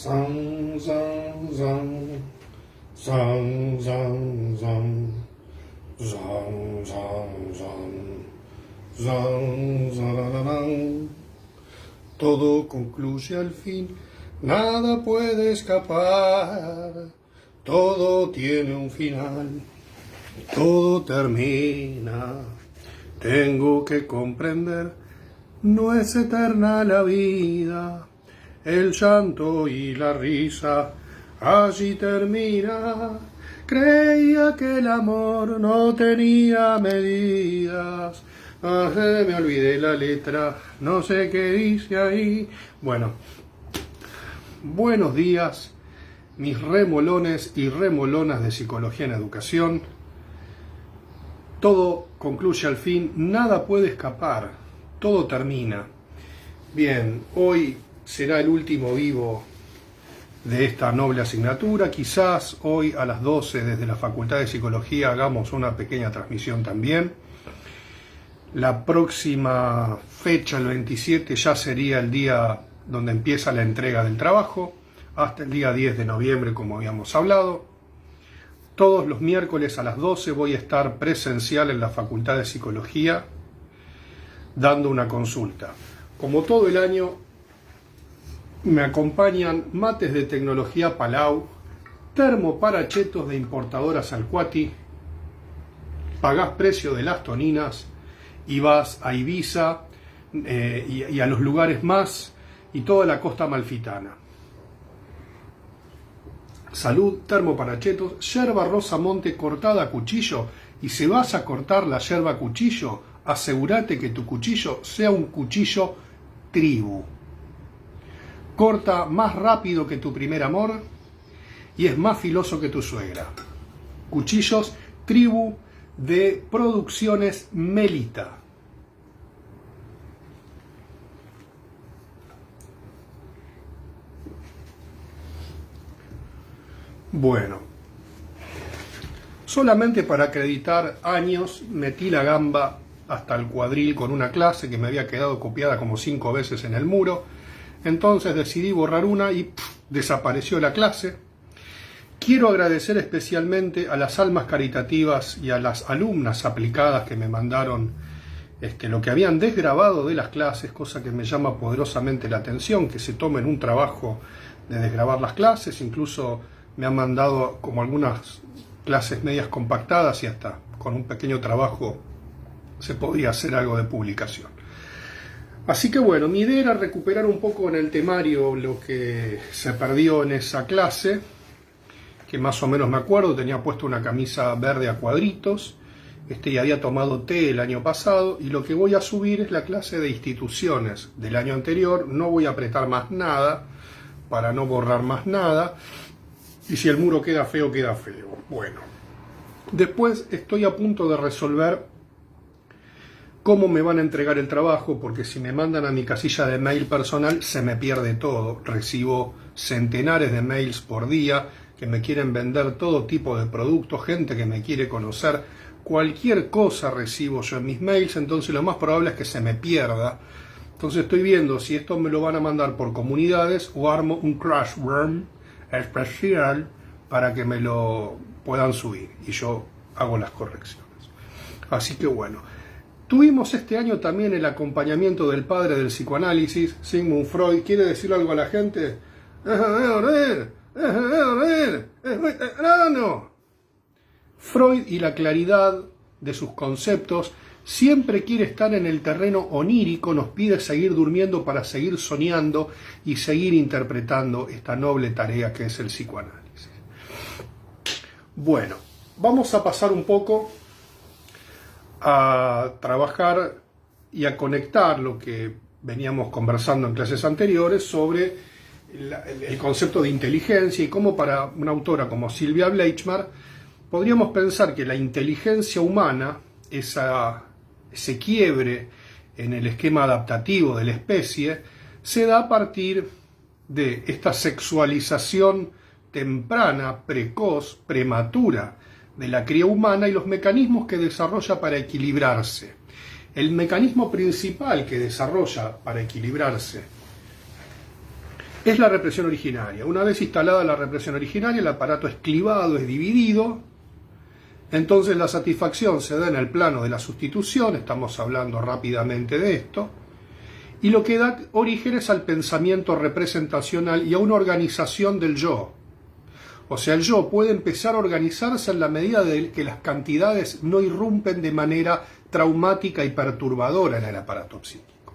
Zang, zang, zang, zang, zang, zang, zang, zang, zang, zang, zarararán. Todo concluye al fin, nada puede escapar, todo tiene un final, todo termina. Tengo que comprender, no es eterna la vida, el llanto y la risa allí termina. Creía que el amor no tenía medidas. Me olvidé la letra, no sé qué dice ahí. Bueno, buenos días, mis remolones y remolonas de Psicología en Educación. Todo concluye al fin, nada puede escapar, todo termina. Bien, hoy será el último vivo de esta noble asignatura. Quizás hoy a las 12 desde la Facultad de Psicología hagamos una pequeña transmisión también. La próxima fecha, el 27, ya sería el día donde empieza la entrega del trabajo, hasta el día 10 de noviembre, como habíamos hablado. Todos los miércoles a las 12 voy a estar presencial en la Facultad de Psicología dando una consulta. Como todo el año, me acompañan mates de tecnología Palau, termoparachetos de importadoras Alcuati, pagás precio de las toninas y vas a Ibiza y a los lugares más y toda la costa amalfitana. Salud, termoparachetos, yerba rosamonte cortada a cuchillo, y si vas a cortar la yerba a cuchillo, asegúrate que tu cuchillo sea un cuchillo tribu. Corta más rápido que tu primer amor y es más filoso que tu suegra. Cuchillos tribu de Producciones Melita. Bueno, solamente para acreditar años metí la gamba hasta el cuadril con una clase que me había quedado copiada como 5 veces en el muro. Entonces decidí borrar una y desapareció la clase. Quiero agradecer especialmente a las almas caritativas y a las alumnas aplicadas que me mandaron lo que habían desgrabado de las clases, cosa que me llama poderosamente la atención, que se tomen un trabajo de desgrabar las clases. Incluso me han mandado como algunas clases medias compactadas y hasta con un pequeño trabajo se podría hacer algo de publicación. Así que bueno, mi idea era recuperar un poco en el temario lo que se perdió en esa clase, que más o menos me acuerdo, tenía puesto una camisa verde a cuadritos, y había tomado té el año pasado, y lo que voy a subir es la clase de instituciones del año anterior. No voy a apretar más nada para no borrar más nada, y si el muro queda feo, queda feo. Bueno, después estoy a punto de resolver cómo me van a entregar el trabajo, porque si me mandan a mi casilla de mail personal se me pierde todo. Recibo centenares de mails por día que me quieren vender todo tipo de productos, gente que me quiere conocer, cualquier cosa recibo yo en mis mails, entonces lo más probable es que se me pierda. Entonces estoy viendo si esto me lo van a mandar por comunidades o armo un Crashworm especial para que me lo puedan subir y yo hago las correcciones. Así que bueno, tuvimos este año también el acompañamiento del padre del psicoanálisis, Sigmund Freud. ¿Quiere decir algo a la gente? No. Freud y la claridad de sus conceptos siempre quiere estar en el terreno onírico, nos pide seguir durmiendo para seguir soñando y seguir interpretando esta noble tarea que es el psicoanálisis. Bueno, vamos a pasar un poco a trabajar y a conectar lo que veníamos conversando en clases anteriores sobre el concepto de inteligencia y cómo para una autora como Sylvia Bleichmar podríamos pensar que la inteligencia humana, ese quiebre en el esquema adaptativo de la especie, se da a partir de esta sexualización temprana, precoz, prematura de la cría humana y los mecanismos que desarrolla para equilibrarse. El mecanismo principal que desarrolla para equilibrarse es la represión originaria. Una vez instalada la represión originaria, el aparato es clivado, es dividido. Entonces la satisfacción se da en el plano de la sustitución, estamos hablando rápidamente de esto, y lo que da origen es al pensamiento representacional y a una organización del yo. O sea, el yo puede empezar a organizarse en la medida de que las cantidades no irrumpen de manera traumática y perturbadora en el aparato psíquico.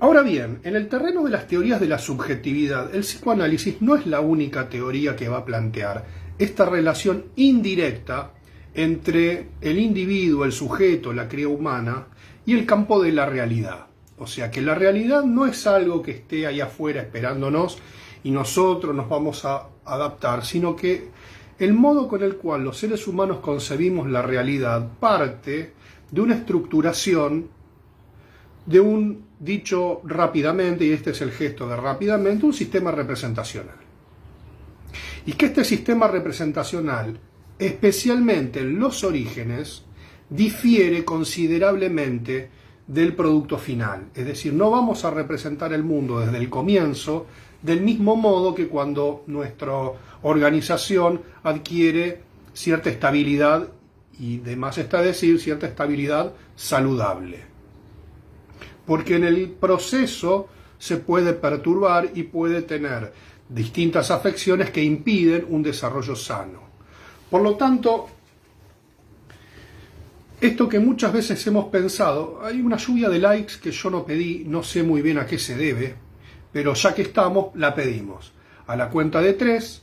Ahora bien, en el terreno de las teorías de la subjetividad, el psicoanálisis no es la única teoría que va a plantear esta relación indirecta entre el individuo, el sujeto, la cría humana y el campo de la realidad. O sea que la realidad no es algo que esté ahí afuera esperándonos y nosotros nos vamos a adaptar, sino que el modo con el cual los seres humanos concebimos la realidad parte de una estructuración, de un, dicho rápidamente, y este es el gesto de rápidamente, un sistema representacional. Y que este sistema representacional, especialmente en los orígenes, difiere considerablemente del producto final. Es decir, no vamos a representar el mundo desde el comienzo del mismo modo que cuando nuestra organización adquiere cierta estabilidad, y de más está decir, cierta estabilidad saludable. Porque en el proceso se puede perturbar y puede tener distintas afecciones que impiden un desarrollo sano. Por lo tanto, esto que muchas veces hemos pensado, hay una lluvia de likes que yo no pedí, no sé muy bien a qué se debe, pero ya que estamos, la pedimos. A la cuenta de 3,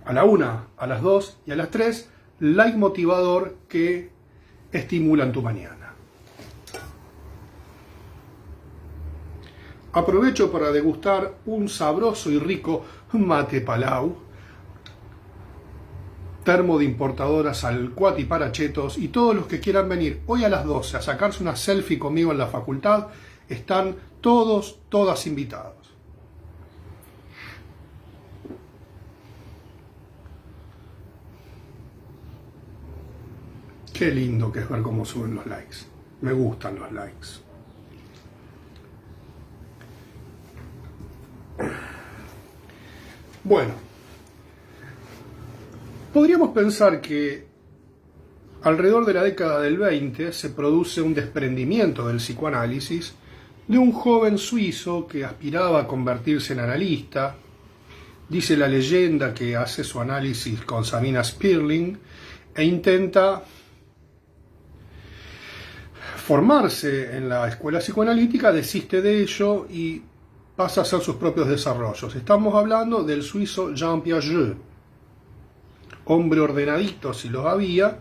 a la 1, a las 2 y a las 3, like motivador que estimulan tu mañana. Aprovecho para degustar un sabroso y rico mate Palau, termo de importadoras Alcuati para chetos, y todos los que quieran venir hoy a las 12 a sacarse una selfie conmigo en la facultad, están todas invitados. Qué lindo que es ver cómo suben los likes. Me gustan los likes. Bueno, podríamos pensar que alrededor de la década del 20 se produce un desprendimiento del psicoanálisis de un joven suizo que aspiraba a convertirse en analista. Dice la leyenda que hace su análisis con Sabina Sperling e intenta formarse en la escuela psicoanalítica, desiste de ello y pasa a hacer sus propios desarrollos. Estamos hablando del suizo Jean Piaget, hombre ordenadito si los había,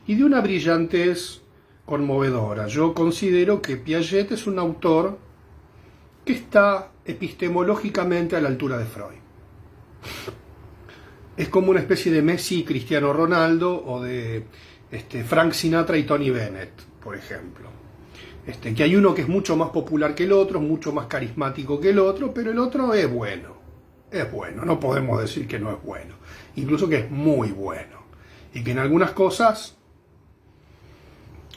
y de una brillantez conmovedora. Yo considero que Piaget es un autor que está epistemológicamente a la altura de Freud. Es como una especie de Messi y Cristiano Ronaldo, o de Frank Sinatra y Tony Bennett, por ejemplo. Que hay uno que es mucho más popular que el otro, mucho más carismático que el otro, pero el otro es bueno, no podemos decir que no es bueno, incluso que es muy bueno, y que en algunas cosas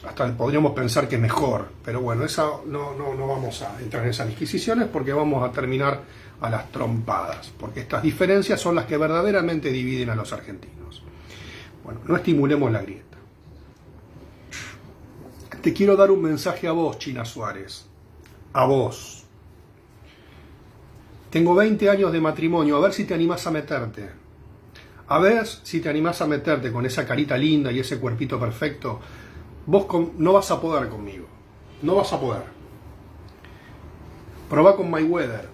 hasta podríamos pensar que es mejor, pero bueno, no vamos a entrar en esas disquisiciones porque vamos a terminar a las trompadas, porque estas diferencias son las que verdaderamente dividen a los argentinos. Bueno, no estimulemos la grieta. Te quiero dar un mensaje a vos, China Suárez. A vos. Tengo 20 años de matrimonio, a ver si te animás a meterte. A ver si te animás a meterte con esa carita linda y ese cuerpito perfecto. Vos no vas a poder conmigo. No vas a poder. Probá con Mayweather.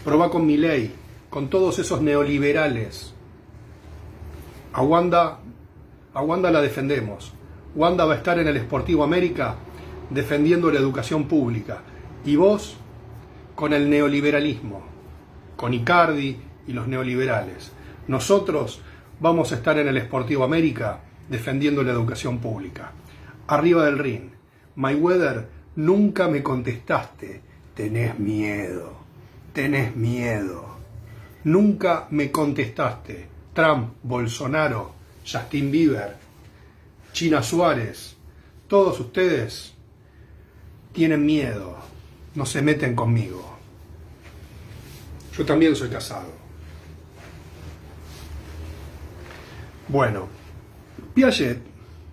Probá con Milei. Con todos esos neoliberales. A Wanda la defendemos. Wanda va a estar en el Sportivo América defendiendo la educación pública. Y vos con el neoliberalismo, con Icardi y los neoliberales. Nosotros vamos a estar en el Sportivo América defendiendo la educación pública. Arriba del ring. Mayweather, nunca me contestaste. Tenés miedo. Tenés miedo. Nunca me contestaste. Trump, Bolsonaro, Justin Bieber, China Suárez, todos ustedes tienen miedo, no se meten conmigo. Yo también soy casado. Bueno, Piaget,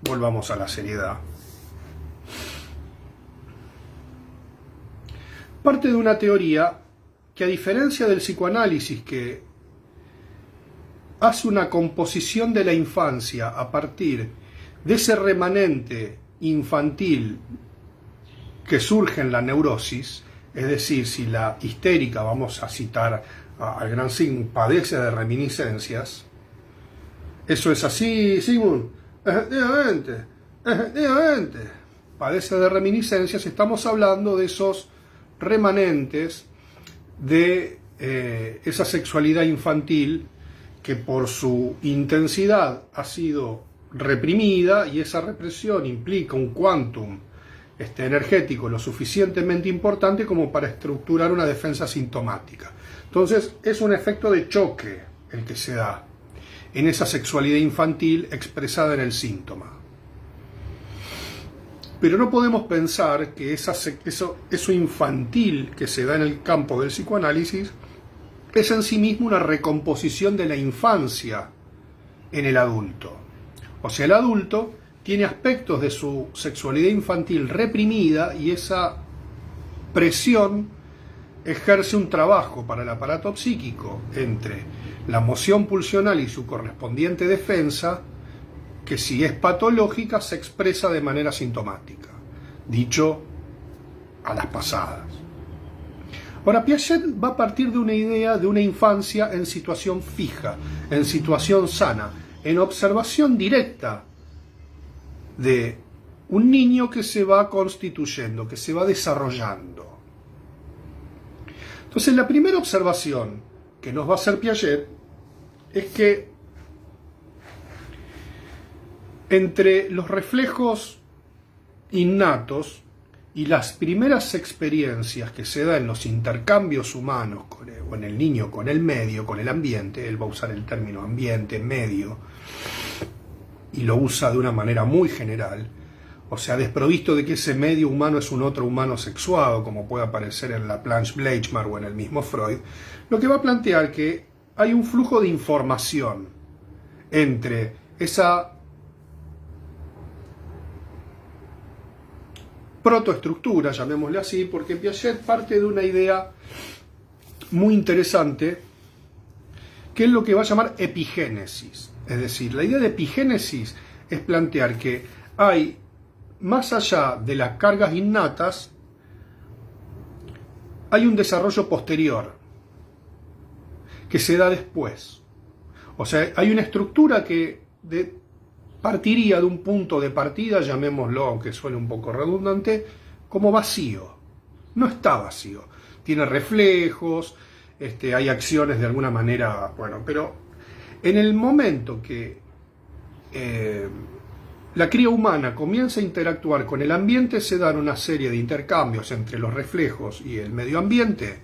volvamos a la seriedad, parte de una teoría que, a diferencia del psicoanálisis, que hace una composición de la infancia a partir de ese remanente infantil que surge en la neurosis, es decir, si la histérica, vamos a citar al gran Sigmund, padece de reminiscencias, ¿eso es así, Sigmund? Efectivamente, padece de reminiscencias, estamos hablando de esos remanentes de esa sexualidad infantil que por su intensidad ha sido reprimida, y esa represión implica un quantum energético lo suficientemente importante como para estructurar una defensa sintomática. Entonces es un efecto de choque el que se da en esa sexualidad infantil expresada en el síntoma. Pero no podemos pensar que eso infantil que se da en el campo del psicoanálisis es en sí mismo una recomposición de la infancia en el adulto. O sea, el adulto tiene aspectos de su sexualidad infantil reprimida, y esa presión ejerce un trabajo para el aparato psíquico entre la moción pulsional y su correspondiente defensa, que si es patológica se expresa de manera sintomática, dicho a las pasadas. Ahora, Piaget va a partir de una idea de una infancia en situación fija, en situación sana, en observación directa de un niño que se va constituyendo, que se va desarrollando. Entonces, la primera observación que nos va a hacer Piaget es que entre los reflejos innatos y las primeras experiencias que se dan en los intercambios humanos o en el niño con el medio, con el ambiente, él va a usar el término ambiente, medio, y lo usa de una manera muy general, o sea, desprovisto de que ese medio humano es un otro humano sexuado, como puede aparecer en la Planche Bleichmar o en el mismo Freud, lo que va a plantear que hay un flujo de información entre esa protoestructura, llamémosle así, porque Piaget parte de una idea muy interesante, que es lo que va a llamar epigénesis. Es decir, la idea de epigénesis es plantear que hay, más allá de las cargas innatas, hay un desarrollo posterior que se da después. O sea, hay una estructura que partiría de un punto de partida, llamémoslo, aunque suene un poco redundante, como vacío. No está vacío. Tiene reflejos, hay acciones de alguna manera, bueno, pero en el momento que la cría humana comienza a interactuar con el ambiente, se dan una serie de intercambios entre los reflejos y el medio ambiente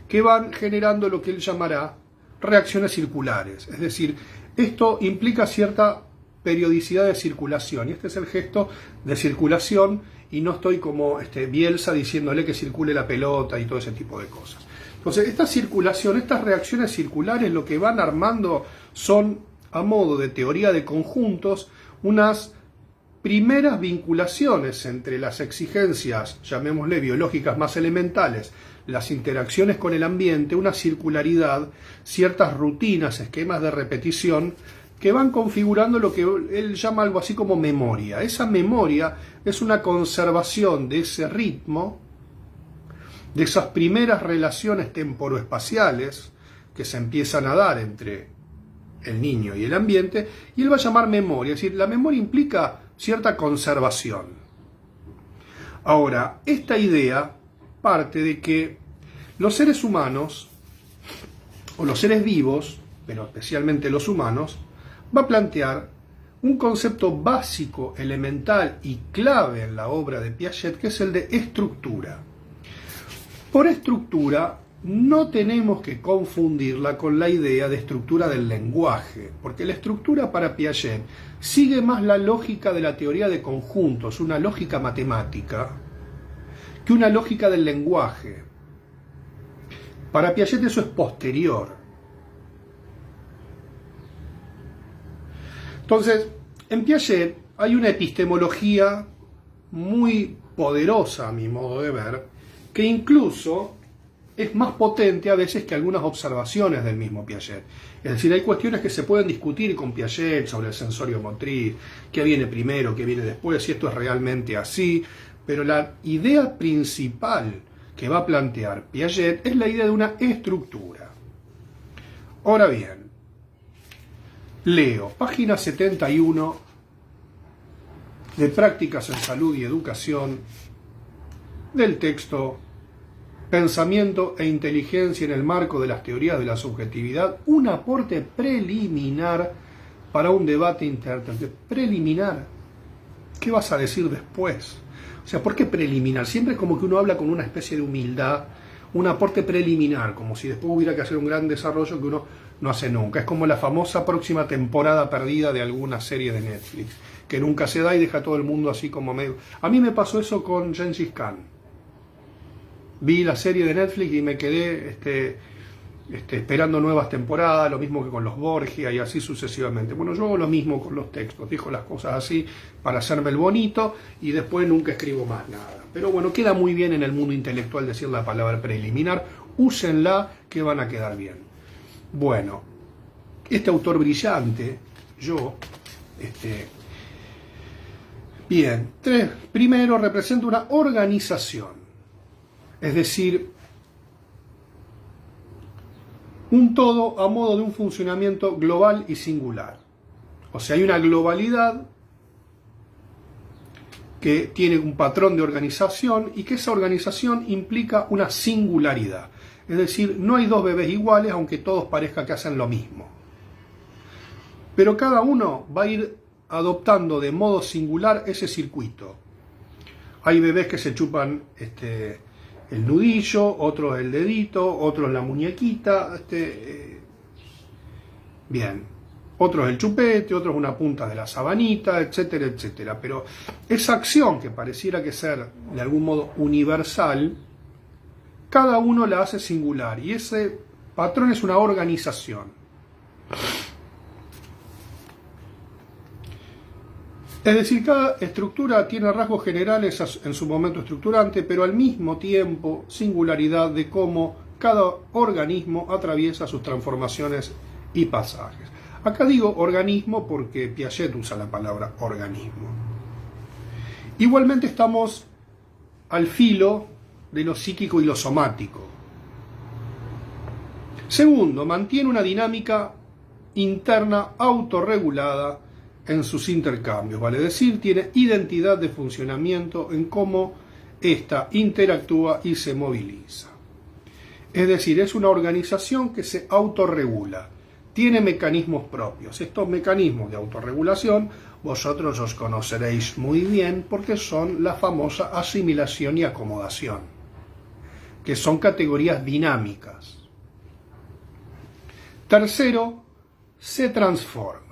que van generando lo que él llamará reacciones circulares. Es decir, esto implica cierta periodicidad de circulación, y este es el gesto de circulación, y no estoy como Bielsa diciéndole que circule la pelota y todo ese tipo de cosas. Entonces, esta circulación, estas reacciones circulares, lo que van armando son, a modo de teoría de conjuntos, unas primeras vinculaciones entre las exigencias, llamémosle biológicas más elementales, las interacciones con el ambiente, una circularidad, ciertas rutinas, esquemas de repetición, que van configurando lo que él llama algo así como memoria. Esa memoria es una conservación de ese ritmo, de esas primeras relaciones temporoespaciales que se empiezan a dar entre el niño y el ambiente, y él va a llamar memoria. Es decir, la memoria implica cierta conservación. Ahora, esta idea parte de que los seres humanos, o los seres vivos, pero especialmente los humanos, va a plantear un concepto básico, elemental y clave en la obra de Piaget, que es el de estructura. Por estructura no tenemos que confundirla con la idea de estructura del lenguaje, porque la estructura para Piaget sigue más la lógica de la teoría de conjuntos, una lógica matemática, que una lógica del lenguaje. Para Piaget eso es posterior. Entonces, en Piaget hay una epistemología muy poderosa, a mi modo de ver, que incluso es más potente a veces que algunas observaciones del mismo Piaget. Es decir, hay cuestiones que se pueden discutir con Piaget sobre el sensorio motriz, qué viene primero, qué viene después, si esto es realmente así, pero la idea principal que va a plantear Piaget es la idea de una estructura. Ahora bien, leo página 71 de Prácticas en Salud y Educación del texto Pensamiento e inteligencia en el marco de las teorías de la subjetividad, un aporte preliminar para un debate interno. Preliminar, ¿qué vas a decir después? O sea, ¿por qué preliminar? Siempre es como que uno habla con una especie de humildad, un aporte preliminar, como si después hubiera que hacer un gran desarrollo que uno no hace nunca. Es como la famosa próxima temporada perdida de alguna serie de Netflix, que nunca se da y deja a todo el mundo así como medio... A mí me pasó eso con Gengis Khan. Vi la serie de Netflix y me quedé esperando nuevas temporadas, lo mismo que con los Borgia y así sucesivamente. Bueno, yo hago lo mismo con los textos, dijo las cosas así para hacerme el bonito y después nunca escribo más nada. Pero bueno, queda muy bien en el mundo intelectual decir la palabra preliminar, úsenla que van a quedar bien. Bueno, este autor brillante, bien, primero representa una organización. Es decir, un todo a modo de un funcionamiento global y singular. O sea, hay una globalidad que tiene un patrón de organización y que esa organización implica una singularidad. Es decir, no hay dos bebés iguales, aunque todos parezca que hacen lo mismo. Pero cada uno va a ir adoptando de modo singular ese circuito. Hay bebés que se chupan el nudillo, otros el dedito, otros la muñequita, bien, otros el chupete, otros una punta de la sabanita, etcétera, etcétera. Pero esa acción que pareciera que ser de algún modo universal, cada uno la hace singular y ese patrón es una organización. Es decir, cada estructura tiene rasgos generales en su momento estructurante, pero al mismo tiempo singularidad de cómo cada organismo atraviesa sus transformaciones y pasajes. Acá digo organismo porque Piaget usa la palabra organismo. Igualmente estamos al filo de lo psíquico y lo somático. Segundo, mantiene una dinámica interna autorregulada en sus intercambios, vale decir, tiene identidad de funcionamiento en cómo ésta interactúa y se moviliza. Es decir, es una organización que se autorregula, tiene mecanismos propios. Estos mecanismos de autorregulación vosotros los conoceréis muy bien porque son la famosa asimilación y acomodación, que son categorías dinámicas. Tercero, se transforma.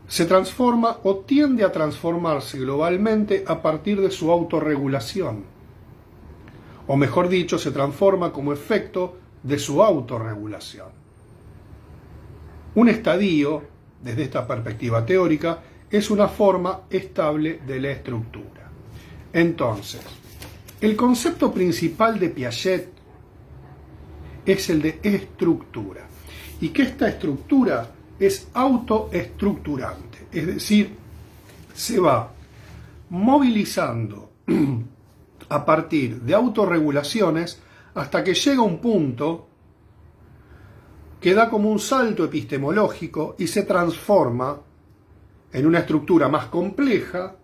Se transforma o tiende a transformarse globalmente a partir de su autorregulación. O mejor dicho, se transforma como efecto de su autorregulación. Un estadio, desde esta perspectiva teórica, es una forma estable de la estructura. Entonces, el concepto principal de Piaget es el de estructura. Y que esta estructura es autoestructurante, es decir, se va movilizando a partir de autorregulaciones hasta que llega un punto que da como un salto epistemológico y se transforma en una estructura más compleja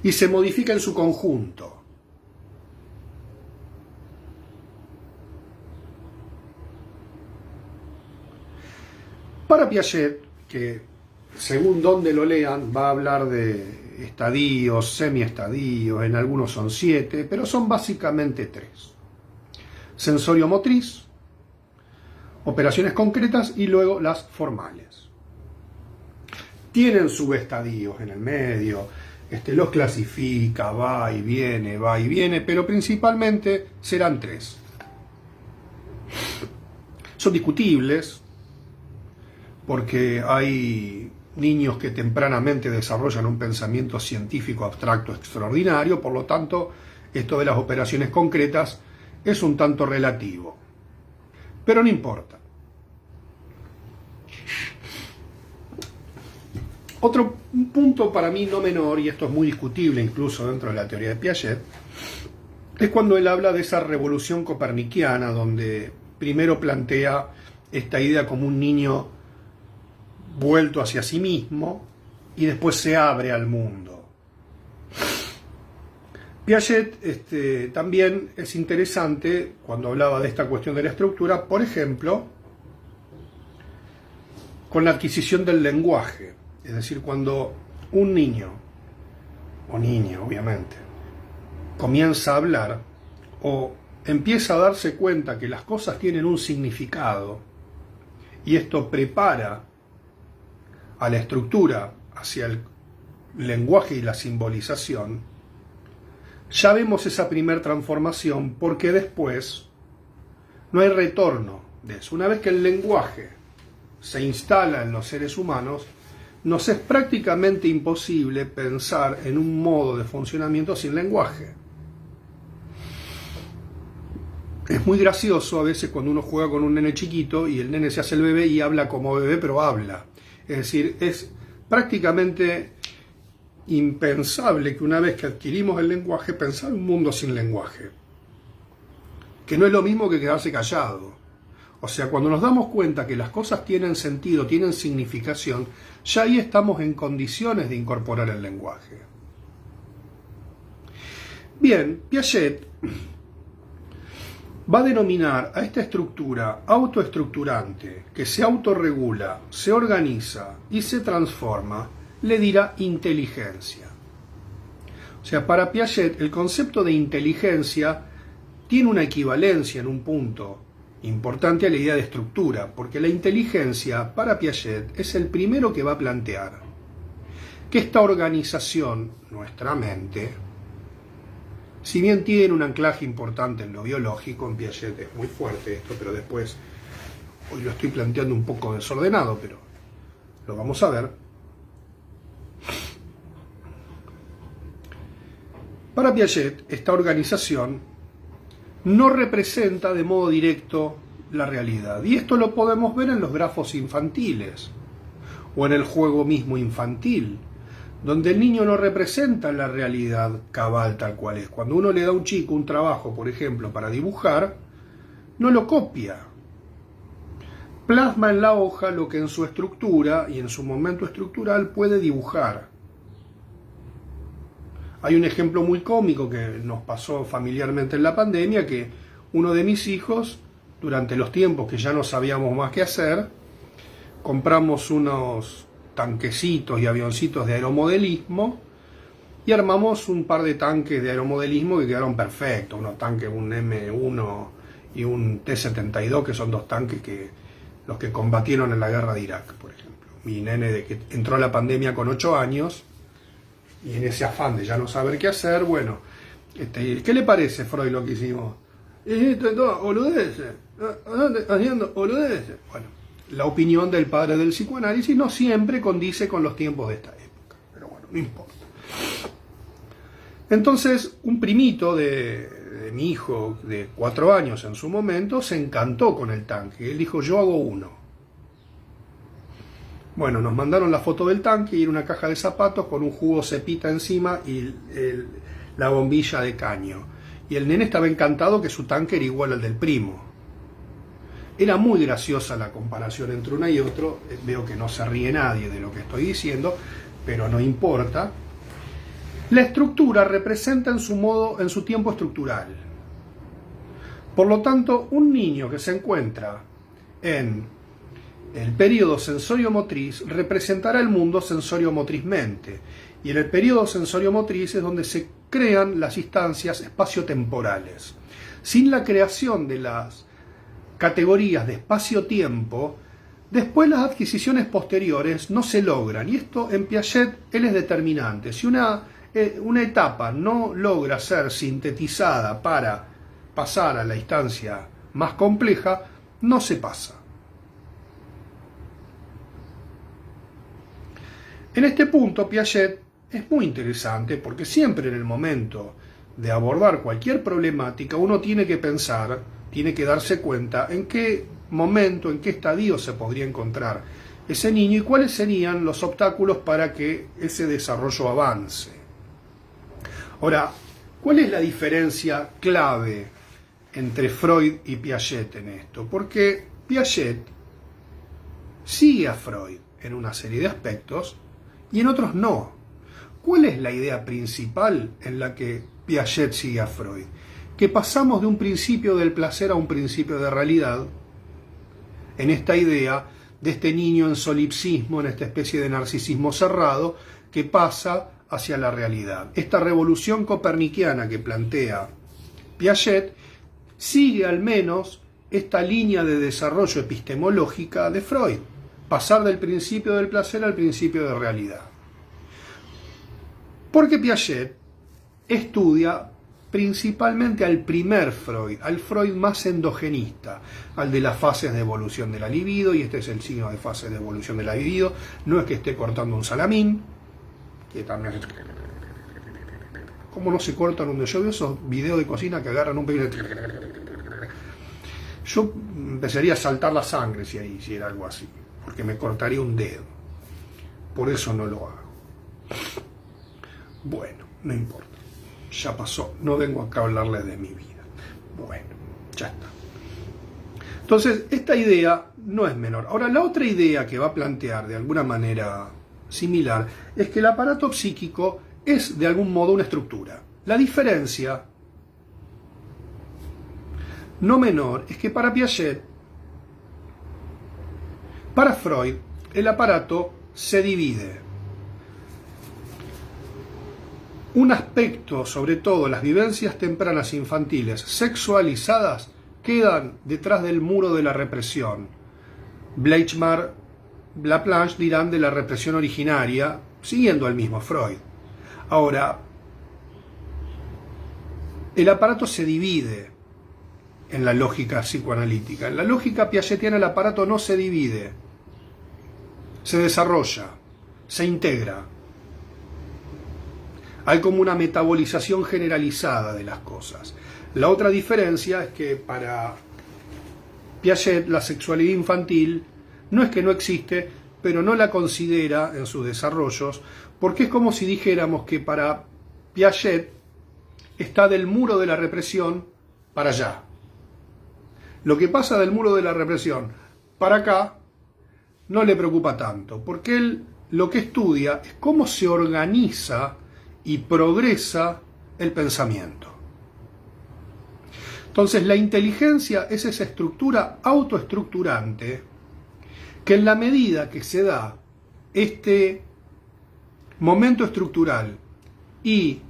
y se modifica en su conjunto. Para Piaget, que según donde lo lean va a hablar de estadios, semiestadios, en algunos son 7, pero son básicamente 3. Sensorio motriz, operaciones concretas y luego las formales. Tienen subestadios en el medio, los clasifica, va y viene, pero principalmente serán 3. Son discutibles porque hay niños que tempranamente desarrollan un pensamiento científico abstracto extraordinario, por lo tanto, esto de las operaciones concretas es un tanto relativo. Pero no importa. Otro punto para mí no menor, y esto es muy discutible incluso dentro de la teoría de Piaget, es cuando él habla de esa revolución copernicana, donde primero plantea esta idea como un niño vuelto hacia sí mismo y después se abre al mundo. Piaget también es interesante cuando hablaba de esta cuestión de la estructura, por ejemplo, con la adquisición del lenguaje. Es decir, cuando un niño, o niña obviamente, comienza a hablar o empieza a darse cuenta que las cosas tienen un significado y esto prepara a la estructura hacia el lenguaje y la simbolización, ya vemos esa primera transformación porque después no hay retorno de eso. Una vez que el lenguaje se instala en los seres humanos, nos es prácticamente imposible pensar en un modo de funcionamiento sin lenguaje. Es muy gracioso a veces cuando uno juega con un nene chiquito y el nene se hace el bebé y habla como bebé, pero habla. Es decir, es prácticamente impensable que una vez que adquirimos el lenguaje, pensar un mundo sin lenguaje. Que no es lo mismo que quedarse callado. O sea, cuando nos damos cuenta que las cosas tienen sentido, tienen significación, ya ahí estamos en condiciones de incorporar el lenguaje. Bien, Piaget va a denominar a esta estructura autoestructurante, que se autorregula, se organiza y se transforma, le dirá inteligencia. O sea, para Piaget el concepto de inteligencia tiene una equivalencia en un punto importante a la idea de estructura, porque la inteligencia para Piaget es el primero que va a plantear que esta organización, nuestra mente, si bien tiene un anclaje importante en lo biológico, en Piaget es muy fuerte esto, pero después, hoy lo estoy planteando un poco desordenado, pero lo vamos a ver. Para Piaget, esta organización no representa de modo directo la realidad. Y esto lo podemos ver en los grafos infantiles o en el juego mismo infantil, donde el niño no representa la realidad cabal tal cual es. Cuando uno le da a un chico un trabajo, por ejemplo, para dibujar, no lo copia. Plasma en la hoja lo que en su estructura y en su momento estructural puede dibujar. Hay un ejemplo muy cómico que nos pasó familiarmente en la pandemia, que uno de mis hijos, durante los tiempos que ya no sabíamos más qué hacer, compramos unos tanquecitos y avioncitos de aeromodelismo y armamos un par de tanques de aeromodelismo que quedaron perfectos, unos tanques, un M1 y un T-72, que son dos tanques que los que combatieron en la guerra de Irak, por ejemplo. Mi nene de que entró a la pandemia con 8 años, y en ese afán de ya no saber qué hacer, bueno, ¿qué le parece, Freud, lo que hicimos? Esto es todo boludeces, haciendo boludeces. Bueno, la opinión del padre del psicoanálisis no siempre condice con los tiempos de esta época, pero bueno, no importa. Entonces, un primito de mi hijo de 4 años en su momento se encantó con el tanque. Él dijo, yo hago uno. Bueno, nos mandaron la foto del tanque y era una caja de zapatos con un jugo cepita encima y la bombilla de caño. Y el nene estaba encantado que su tanque era igual al del primo. Era muy graciosa la comparación entre una y otro. Veo que no se ríe nadie de lo que estoy diciendo, pero no importa. La estructura representa en su tiempo estructural. Por lo tanto, un niño que se encuentra en el periodo sensorio-motriz representará el mundo sensorio-motrizmente, y en el periodo sensorio-motriz es donde se crean las instancias espaciotemporales. Sin la creación de las categorías de espacio-tiempo, después las adquisiciones posteriores no se logran, y esto en Piaget él es determinante. Si una una etapa no logra ser sintetizada para pasar a la instancia más compleja, no se pasa. En este punto, Piaget es muy interesante porque siempre en el momento de abordar cualquier problemática uno tiene que pensar, tiene que darse cuenta en qué momento, en qué estadio se podría encontrar ese niño y cuáles serían los obstáculos para que ese desarrollo avance. Ahora, ¿cuál es la diferencia clave entre Freud y Piaget en esto? Porque Piaget sigue a Freud en una serie de aspectos y en otros no. ¿Cuál es la idea principal en la que Piaget sigue a Freud? Que pasamos de un principio del placer a un principio de realidad, en esta idea de este niño en solipsismo, en esta especie de narcisismo cerrado, que pasa hacia la realidad. Esta revolución copernicana que plantea Piaget sigue al menos esta línea de desarrollo epistemológica de Freud, pasar del principio del placer al principio de realidad. Porque Piaget estudia principalmente al primer Freud, al Freud más endogenista, al de las fases de evolución de la libido, y este es el signo de fase de evolución de la libido, no es que esté cortando un salamín, que también es... ¿Cómo no se cortan un... Yo veo esos videos de cocina que agarran un pequeño... Yo empezaría a saltar la sangre si ahí hiciera algo así, porque me cortaría un dedo. Por eso no lo hago. Bueno, no importa. Ya pasó. No vengo acá a hablarles de mi vida. Bueno, ya está. Entonces, esta idea no es menor. Ahora, la otra idea que va a plantear de alguna manera similar es que el aparato psíquico es de algún modo una estructura. La diferencia no menor es que para Piaget, para Freud, el aparato se divide. Un aspecto, sobre todo las vivencias tempranas infantiles sexualizadas, quedan detrás del muro de la represión. Bleichmar, Laplanche dirán de la represión originaria, siguiendo al mismo Freud. Ahora, el aparato se divide en la lógica psicoanalítica. En la lógica piagetiana el aparato no se divide, se desarrolla, se integra. Hay como una metabolización generalizada de las cosas. La otra diferencia es que para Piaget la sexualidad infantil no es que no existe, pero no la considera en sus desarrollos, porque es como si dijéramos que para Piaget está del muro de la represión para allá. Lo que pasa del muro de la represión para acá no le preocupa tanto, porque él lo que estudia es cómo se organiza y progresa el pensamiento. Entonces la inteligencia es esa estructura autoestructurante que en la medida que se da este momento estructural y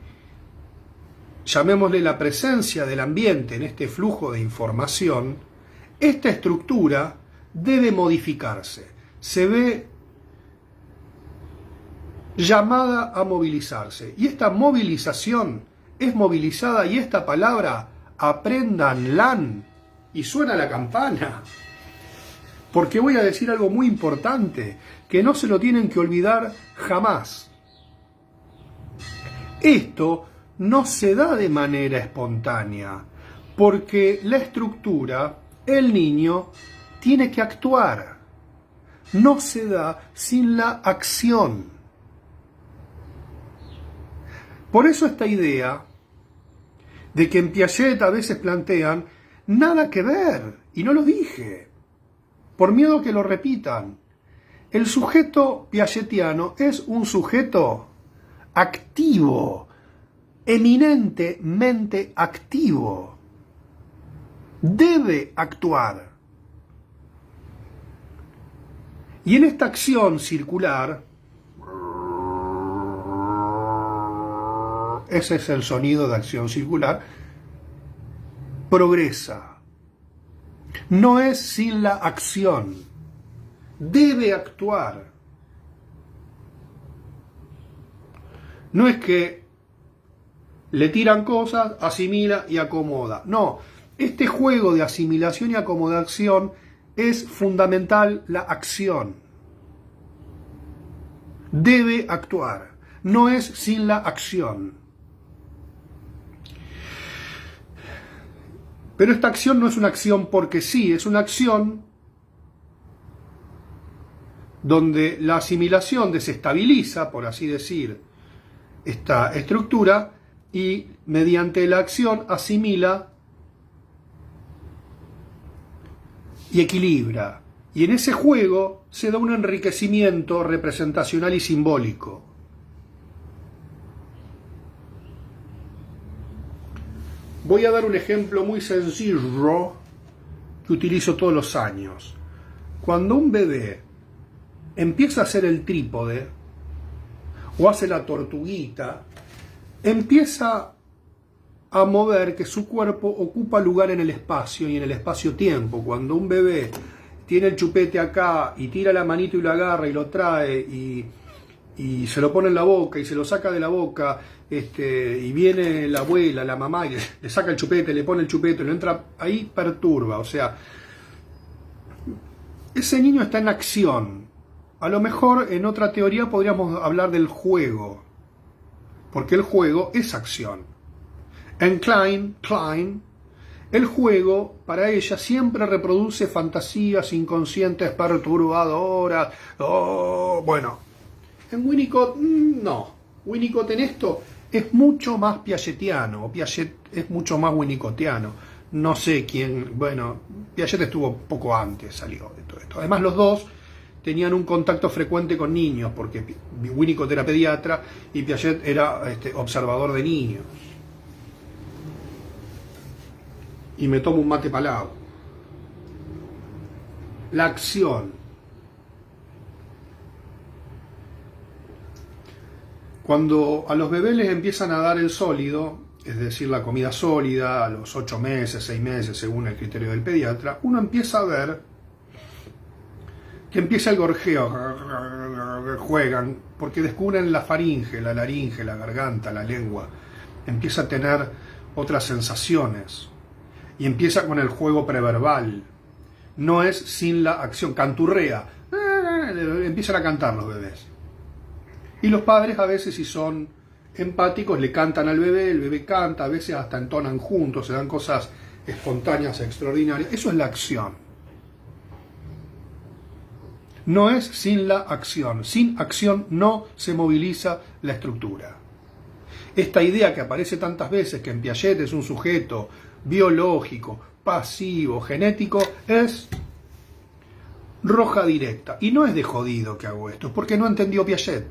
llamémosle la presencia del ambiente en este flujo de información, esta estructura debe modificarse, se ve llamada a movilizarse. Y esta movilización es movilizada, y esta palabra, apréndanla, y suena la campana. Porque voy a decir algo muy importante, que no se lo tienen que olvidar jamás. Esto no se da de manera espontánea, porque la estructura, el niño, tiene que actuar. No se da sin la acción. Por eso esta idea de que en Piaget a veces plantean nada que ver, y no lo dije, por miedo a que lo repitan. El sujeto piagetiano es un sujeto activo, eminentemente activo. Debe actuar. Y en esta acción circular, ese es el sonido de acción circular, progresa. No es sin la acción. Debe actuar. No es que Le tiran cosas, asimila y acomoda. No, este juego de asimilación y acomodación es fundamental la acción. Debe actuar, no es sin la acción. Pero esta acción no es una acción porque sí, es una acción donde la asimilación desestabiliza, por así decir, esta estructura y mediante la acción asimila y equilibra. Y en ese juego se da un enriquecimiento representacional y simbólico. Voy a dar un ejemplo muy sencillo que utilizo todos los años. Cuando un bebé empieza a hacer el trípode o hace la tortuguita, empieza a mover que su cuerpo ocupa lugar en el espacio y en el espacio-tiempo. Cuando un bebé tiene el chupete acá y tira la manito y lo agarra y lo trae y se lo pone en la boca y se lo saca de la boca, y viene la abuela, la mamá y le saca el chupete, le pone el chupete, lo entra ahí, perturba. O sea, ese niño está en acción. A lo mejor en otra teoría podríamos hablar del juego, porque el juego es acción. En Klein, el juego para ella siempre reproduce fantasías inconscientes perturbadoras. Bueno, en Winnicott no. Winnicott en esto es mucho más piagetiano, o Piaget es mucho más winnicottiano. No sé quién, bueno, Piaget estuvo poco antes, salió de todo esto. Además los dos tenían un contacto frecuente con niños, porque Winnicott era pediatra y Piaget era observador de niños. Y me tomo un mate palado. La acción. Cuando a los bebés les empiezan a dar el sólido, es decir, la comida sólida, a los 8 meses, 6 meses, según el criterio del pediatra, uno empieza a ver que empieza el gorjeo, juegan, porque descubren la faringe, la laringe, la garganta, la lengua, empieza a tener otras sensaciones. Y empieza con el juego preverbal. No es sin la acción. Canturrea. Empiezan a cantar los bebés. Y los padres a veces, si son empáticos, le cantan al bebé, el bebé canta, a veces hasta entonan juntos, se dan cosas espontáneas, extraordinarias. Eso es la acción. No es sin la acción. Sin acción no se moviliza la estructura. Esta idea que aparece tantas veces, que en Piaget es un sujeto biológico, pasivo, genético, es roja directa. Y no es de jodido que hago esto, es porque no entendió Piaget.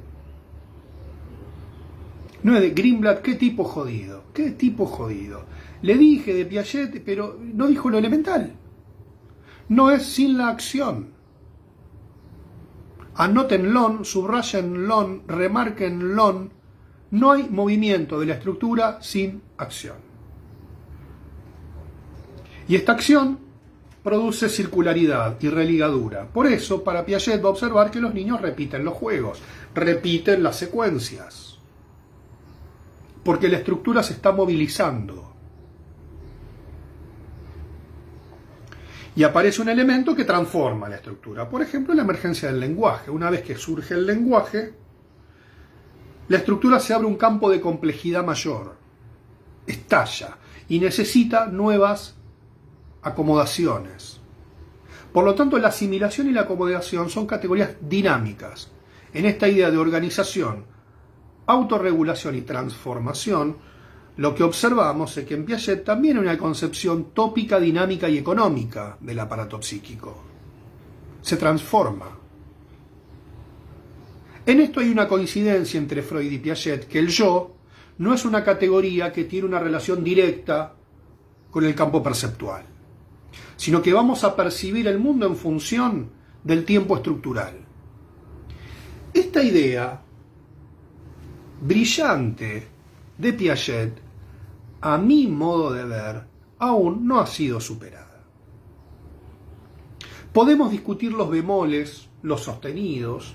No es de Greenblatt, ¿qué tipo jodido? ¿Qué tipo jodido? Le dije de Piaget, pero no dijo lo elemental. No es sin la acción. Anótenlo, subrayenlo, remarquenlo. No hay movimiento de la estructura sin acción. Y esta acción produce circularidad y religadura. Por eso, para Piaget va a observar que los niños repiten los juegos, repiten las secuencias, porque la estructura se está movilizando. Y aparece un elemento que transforma la estructura. Por ejemplo, la emergencia del lenguaje. Una vez que surge el lenguaje, la estructura se abre un campo de complejidad mayor, estalla y necesita nuevas acomodaciones. Por lo tanto, la asimilación y la acomodación son categorías dinámicas. En esta idea de organización, autorregulación y transformación, lo que observamos es que en Piaget también hay una concepción tópica, dinámica y económica del aparato psíquico. Se transforma. En esto hay una coincidencia entre Freud y Piaget, que el yo no es una categoría que tiene una relación directa con el campo perceptual, sino que vamos a percibir el mundo en función del tiempo estructural. Esta idea brillante de Piaget, a mi modo de ver, aún no ha sido superada. Podemos discutir los bemoles, los sostenidos,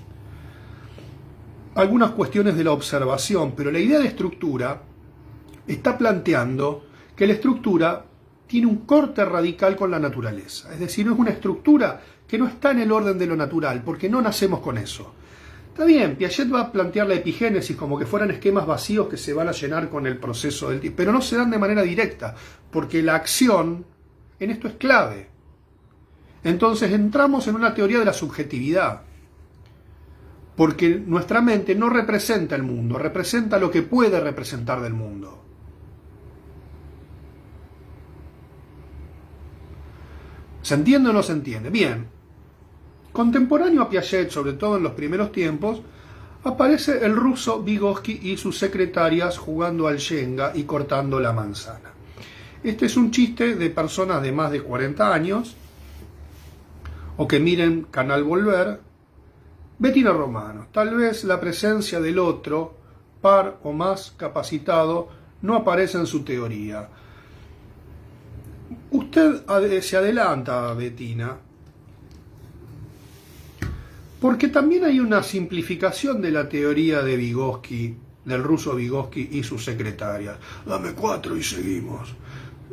algunas cuestiones de la observación, pero la idea de estructura está planteando que la estructura tiene un corte radical con la naturaleza. Es decir, es una estructura que no está en el orden de lo natural, porque no nacemos con eso. Está bien, Piaget va a plantear la epigénesis como que fueran esquemas vacíos que se van a llenar con el proceso del tiempo, pero no se dan de manera directa, porque la acción en esto es clave. Entonces entramos en una teoría de la subjetividad, porque nuestra mente no representa el mundo, representa lo que puede representar del mundo. ¿Se entiende o no se entiende? Bien. Contemporáneo a Piaget, sobre todo en los primeros tiempos, aparece el ruso Vygotsky y sus secretarias jugando al Shenga y cortando la manzana. Este es un chiste de personas de más de 40 años, o que miren Canal Volver. Bettina Romano, tal vez la presencia del otro, par o más capacitado, no aparece en su teoría. Usted se adelanta, Bettina, porque también hay una simplificación de la teoría de Vygotsky, del ruso Vygotsky y sus secretarias. Dame 4 y seguimos.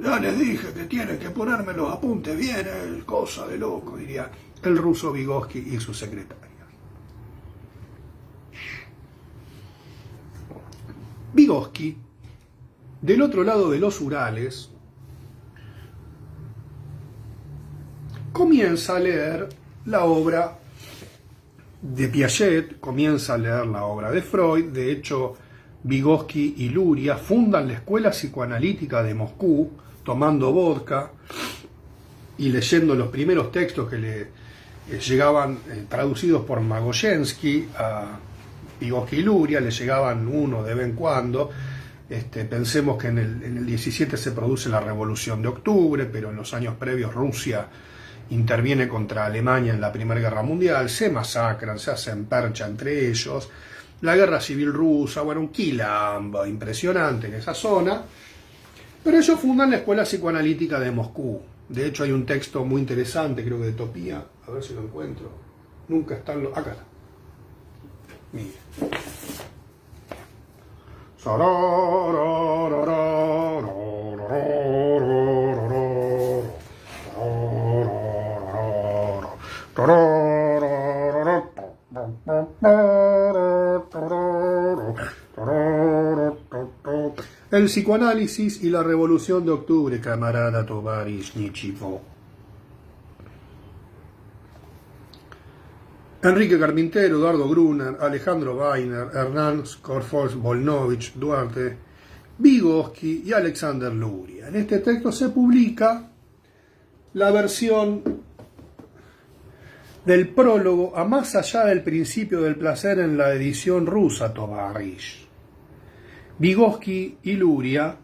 Ya les dije que tienen que ponerme los apuntes bien, cosa de loco, diría el ruso Vygotsky y sus secretarias. Vygotsky, del otro lado de los Urales, comienza a leer la obra de Piaget, comienza a leer la obra de Freud. De hecho, Vygotsky y Luria fundan la Escuela Psicoanalítica de Moscú, tomando vodka y leyendo los primeros textos que le llegaban traducidos por Magoyensky a Vygotsky y Luria, le llegaban uno de vez en cuando. Pensemos que en el 17 se produce la Revolución de Octubre, pero en los años previos Rusia interviene contra Alemania en la Primera Guerra Mundial, se masacran, se hacen percha entre ellos, la Guerra Civil Rusa, bueno, un quilombo impresionante en esa zona, pero ellos fundan la Escuela Psicoanalítica de Moscú. De hecho hay un texto muy interesante, creo que de Topía, a ver si lo encuentro, nunca están los... acá está, mire. El psicoanálisis y la Revolución de Octubre, camarada Tovarish Nichivo. Enrique Carpintero, Eduardo Gruner, Alejandro Weiner, Hernán Skorfors-Volnovich Duarte, Vygotsky y Alexander Luria. En este texto se publica la versión del prólogo a Más allá del principio del placer en la edición rusa Tovarish. Vygotsky y Luria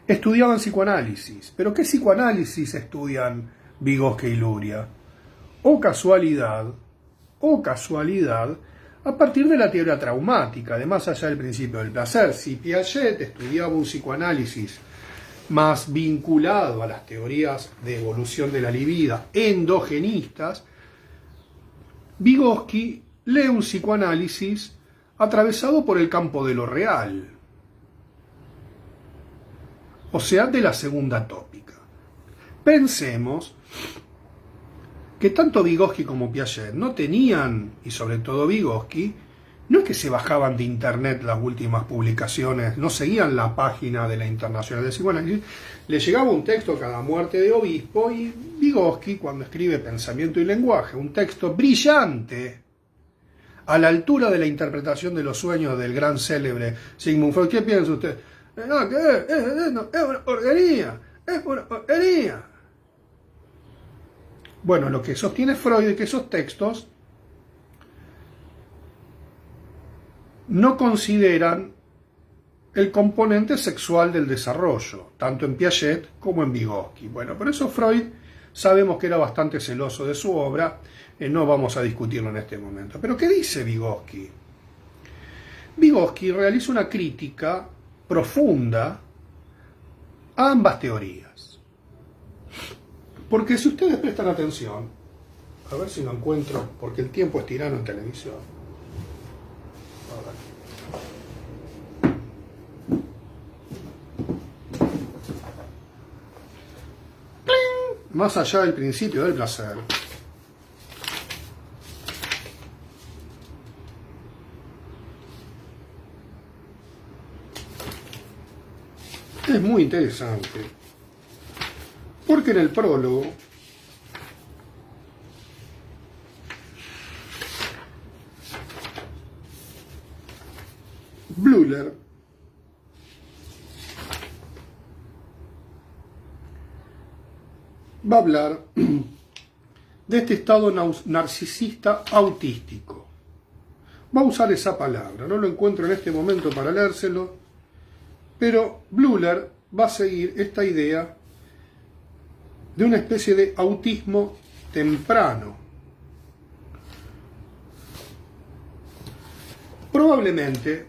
estudiaban psicoanálisis. ¿Pero qué psicoanálisis estudian Vygotsky y Luria? O casualidad, a partir de la teoría traumática, de Más allá del principio del placer. Si Piaget estudiaba un psicoanálisis más vinculado a las teorías de evolución de la libido endogenistas, Vygotsky lee un psicoanálisis atravesado por el campo de lo real, o sea, de la segunda tópica. Pensemos que tanto Vygotsky como Piaget no tenían, y sobre todo Vygotsky, no es que se bajaban de internet las últimas publicaciones, no seguían la página de la Internacional de Psicoanálisis, le llegaba un texto cada muerte de obispo, y Vygotsky, cuando escribe Pensamiento y Lenguaje, un texto brillante, a la altura de la interpretación de los sueños del gran célebre Sigmund Freud. ¿Qué piensa usted? No, que es una porquería, es una porquería. Bueno, lo que sostiene Freud es que esos textos no consideran el componente sexual del desarrollo, tanto en Piaget como en Vygotsky. Bueno, por eso Freud sabemos que era bastante celoso de su obra, no vamos a discutirlo en este momento. Pero ¿qué dice Vygotsky? Vygotsky realiza una crítica profunda a ambas teorías. Porque si ustedes prestan atención, a ver si lo encuentro, porque el tiempo es tirano en televisión. más allá del principio del placer, es muy interesante, porque en el prólogo Blüher va a hablar de este estado narcisista autístico. Va a usar esa palabra, no lo encuentro en este momento para leérselo, pero Blüher va a seguir esta idea de una especie de autismo temprano. Probablemente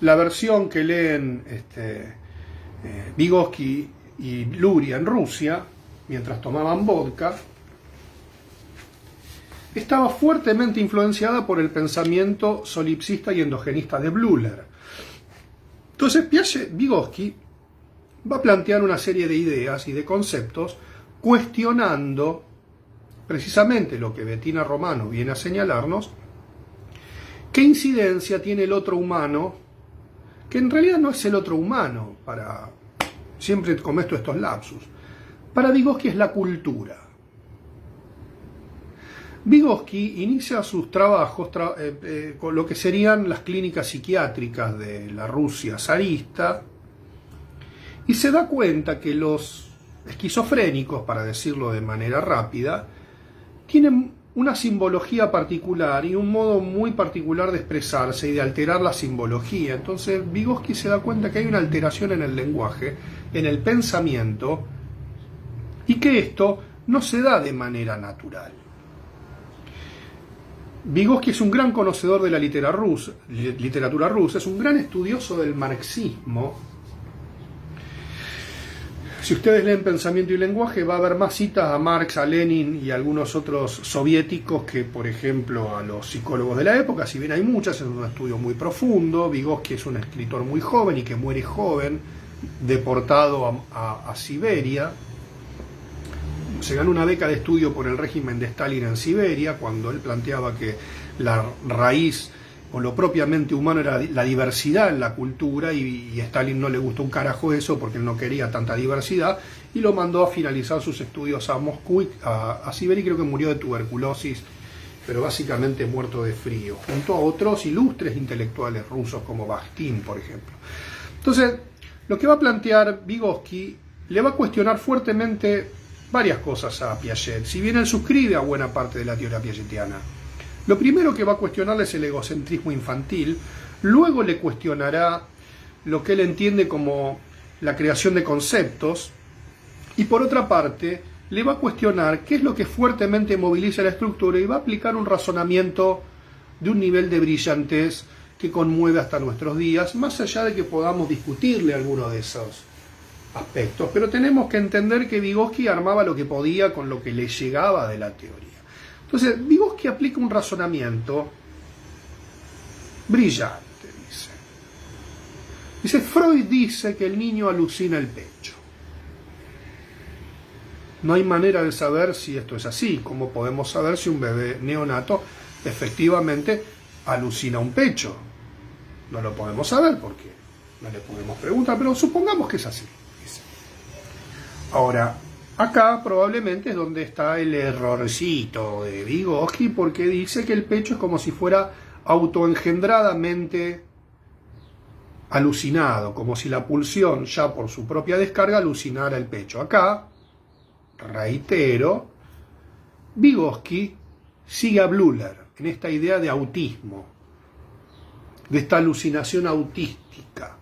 la versión que leen Vygotsky y Luria en Rusia, mientras tomaban vodka, estaba fuertemente influenciada por el pensamiento solipsista y endogenista de Blüher. Entonces Vygotsky va a plantear una serie de ideas y de conceptos cuestionando precisamente lo que Bettina Romano viene a señalarnos: ¿qué incidencia tiene el otro humano? Que en realidad no es el otro humano, siempre cometo estos lapsus. Para Vygotsky es la cultura. Vygotsky inicia sus trabajos con lo que serían las clínicas psiquiátricas de la Rusia zarista y se da cuenta que los esquizofrénicos, para decirlo de manera rápida, tienen una simbología particular y un modo muy particular de expresarse y de alterar la simbología. Entonces Vygotsky se da cuenta que hay una alteración en el lenguaje, en el pensamiento, y que esto no se da de manera natural. Vygotsky es un gran conocedor de la literatura rusa, es un gran estudioso del marxismo. Si ustedes leen Pensamiento y Lenguaje, va a haber más citas a Marx, a Lenin y a algunos otros soviéticos que, por ejemplo, a los psicólogos de la época. Si bien hay muchas, es un estudio muy profundo. Vygotsky es un escritor muy joven y que muere joven, deportado a Siberia. Se ganó una beca de estudio por el régimen de Stalin en Siberia, cuando él planteaba que la raíz o lo propiamente humano era la diversidad en la cultura, y a Stalin no le gustó un carajo eso porque él no quería tanta diversidad y lo mandó a finalizar sus estudios a Moscú, a Siberia, y creo que murió de tuberculosis, pero básicamente muerto de frío, junto a otros ilustres intelectuales rusos como Bakhtin, por ejemplo. Entonces, lo que va a plantear Vygotsky le va a cuestionar fuertemente varias cosas a Piaget, si bien él suscribe a buena parte de la teoría piagetiana. Lo primero que va a cuestionarle es el egocentrismo infantil, luego le cuestionará lo que él entiende como la creación de conceptos, y por otra parte le va a cuestionar qué es lo que fuertemente moviliza la estructura y va a aplicar un razonamiento de un nivel de brillantez que conmueve hasta nuestros días, más allá de que podamos discutirle alguno de esos aspectos, pero tenemos que entender que Vygotsky armaba lo que podía con lo que le llegaba de la teoría. Entonces, Vygotsky aplica un razonamiento brillante, dice. Dice, Freud dice que el niño alucina el pecho. No hay manera de saber si esto es así. ¿Cómo podemos saber si un bebé neonato efectivamente alucina un pecho? No lo podemos saber porque no le podemos preguntar, pero supongamos que es así, dice. Ahora, acá probablemente es donde está el errorcito de Vygotsky, porque dice que el pecho es como si fuera autoengendradamente alucinado, como si la pulsión ya por su propia descarga alucinara el pecho. Acá, reitero, Vygotsky sigue a Blüher en esta idea de autismo, de esta alucinación autística,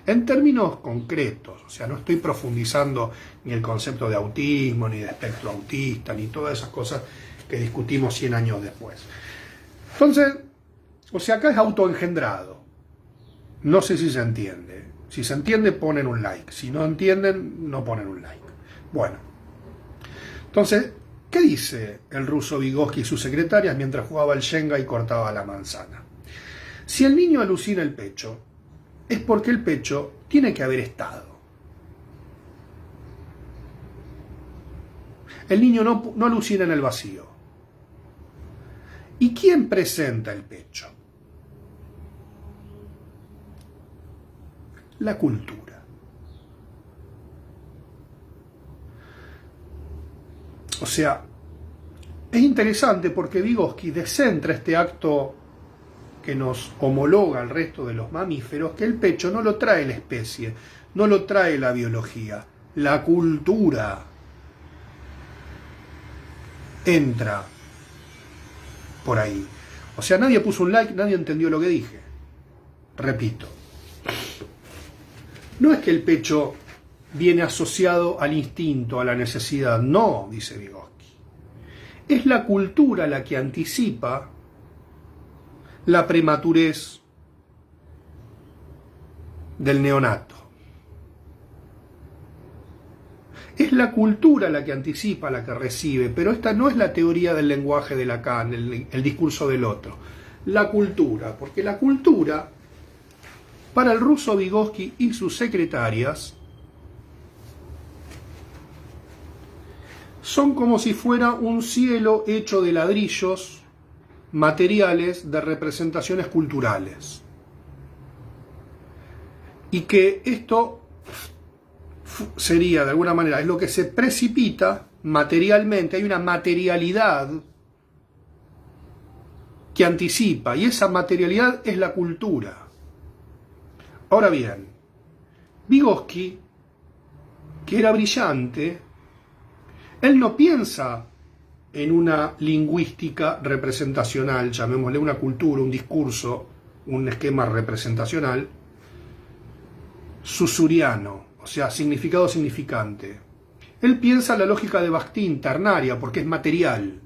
en términos concretos. O sea, no estoy profundizando ni el concepto de autismo, ni de espectro autista, ni todas esas cosas que discutimos 100 años después. Entonces, o sea, acá es autoengendrado. No sé si se entiende. Si se entiende, ponen un like. Si no entienden, no ponen un like. Bueno, entonces, ¿qué dice el ruso Vygotsky y sus secretarias mientras jugaba al Shenga y cortaba la manzana? Si el niño alucina el pecho, es porque el pecho tiene que haber estado. El niño no alucina en el vacío. ¿Y quién presenta el pecho? La cultura. O sea, es interesante porque Vygotsky descentra este acto que nos homologa al resto de los mamíferos, que el pecho no lo trae la especie, no lo trae la biología, la cultura entra por ahí. O sea, nadie puso un like, nadie entendió lo que dije. Repito, no es que el pecho viene asociado al instinto, a la necesidad, no, dice Vygotsky. Es la cultura la que anticipa la prematurez del neonato. Es la cultura la que anticipa, la que recibe, pero esta no es la teoría del lenguaje de Lacan, el discurso del otro. La cultura, porque la cultura, para el ruso Vygotsky y sus secretarias, son como si fuera un cielo hecho de ladrillos materiales de representaciones culturales. Y que esto sería, de alguna manera, es lo que se precipita materialmente, hay una materialidad que anticipa, y esa materialidad es la cultura. Ahora bien, Vygotsky, que era brillante, él no piensa en una lingüística representacional, llamémosle una cultura, un discurso, un esquema representacional, susuriano, o sea, significado significante. Él piensa la lógica de Bakhtin, ternaria, porque es material,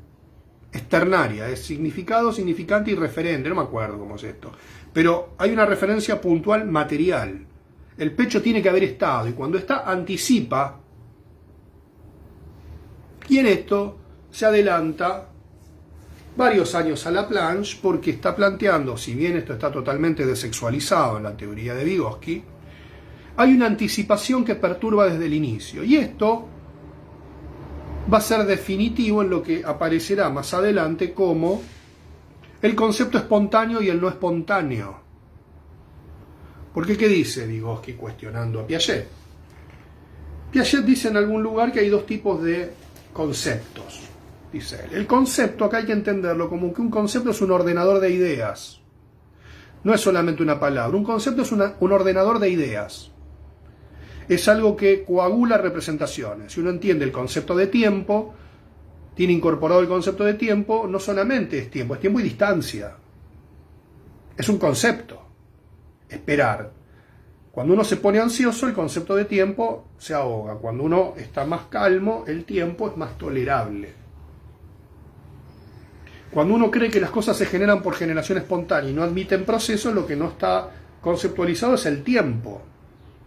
es ternaria, es significado, significante y referente, no me acuerdo cómo es esto, pero hay una referencia puntual material. El pecho tiene que haber estado, y cuando está, anticipa, y en esto se adelanta varios años a Laplanche, porque está planteando, si bien esto está totalmente desexualizado en la teoría de Vygotsky, hay una anticipación que perturba desde el inicio, y esto va a ser definitivo en lo que aparecerá más adelante como el concepto espontáneo y el no espontáneo. Porque ¿qué dice Vygotsky cuestionando a Piaget? Piaget dice en algún lugar que hay dos tipos de conceptos, dice él. El concepto, acá hay que entenderlo como que un concepto es un ordenador de ideas. No es solamente una palabra, un concepto es un ordenador de ideas. Es algo que coagula representaciones. Si uno entiende el concepto de tiempo, tiene incorporado el concepto de tiempo, no solamente es tiempo y distancia. Es un concepto. Esperar. Cuando uno se pone ansioso, el concepto de tiempo se ahoga. Cuando uno está más calmo, el tiempo es más tolerable. Cuando uno cree que las cosas se generan por generación espontánea y no admiten procesos, lo que no está conceptualizado es el tiempo.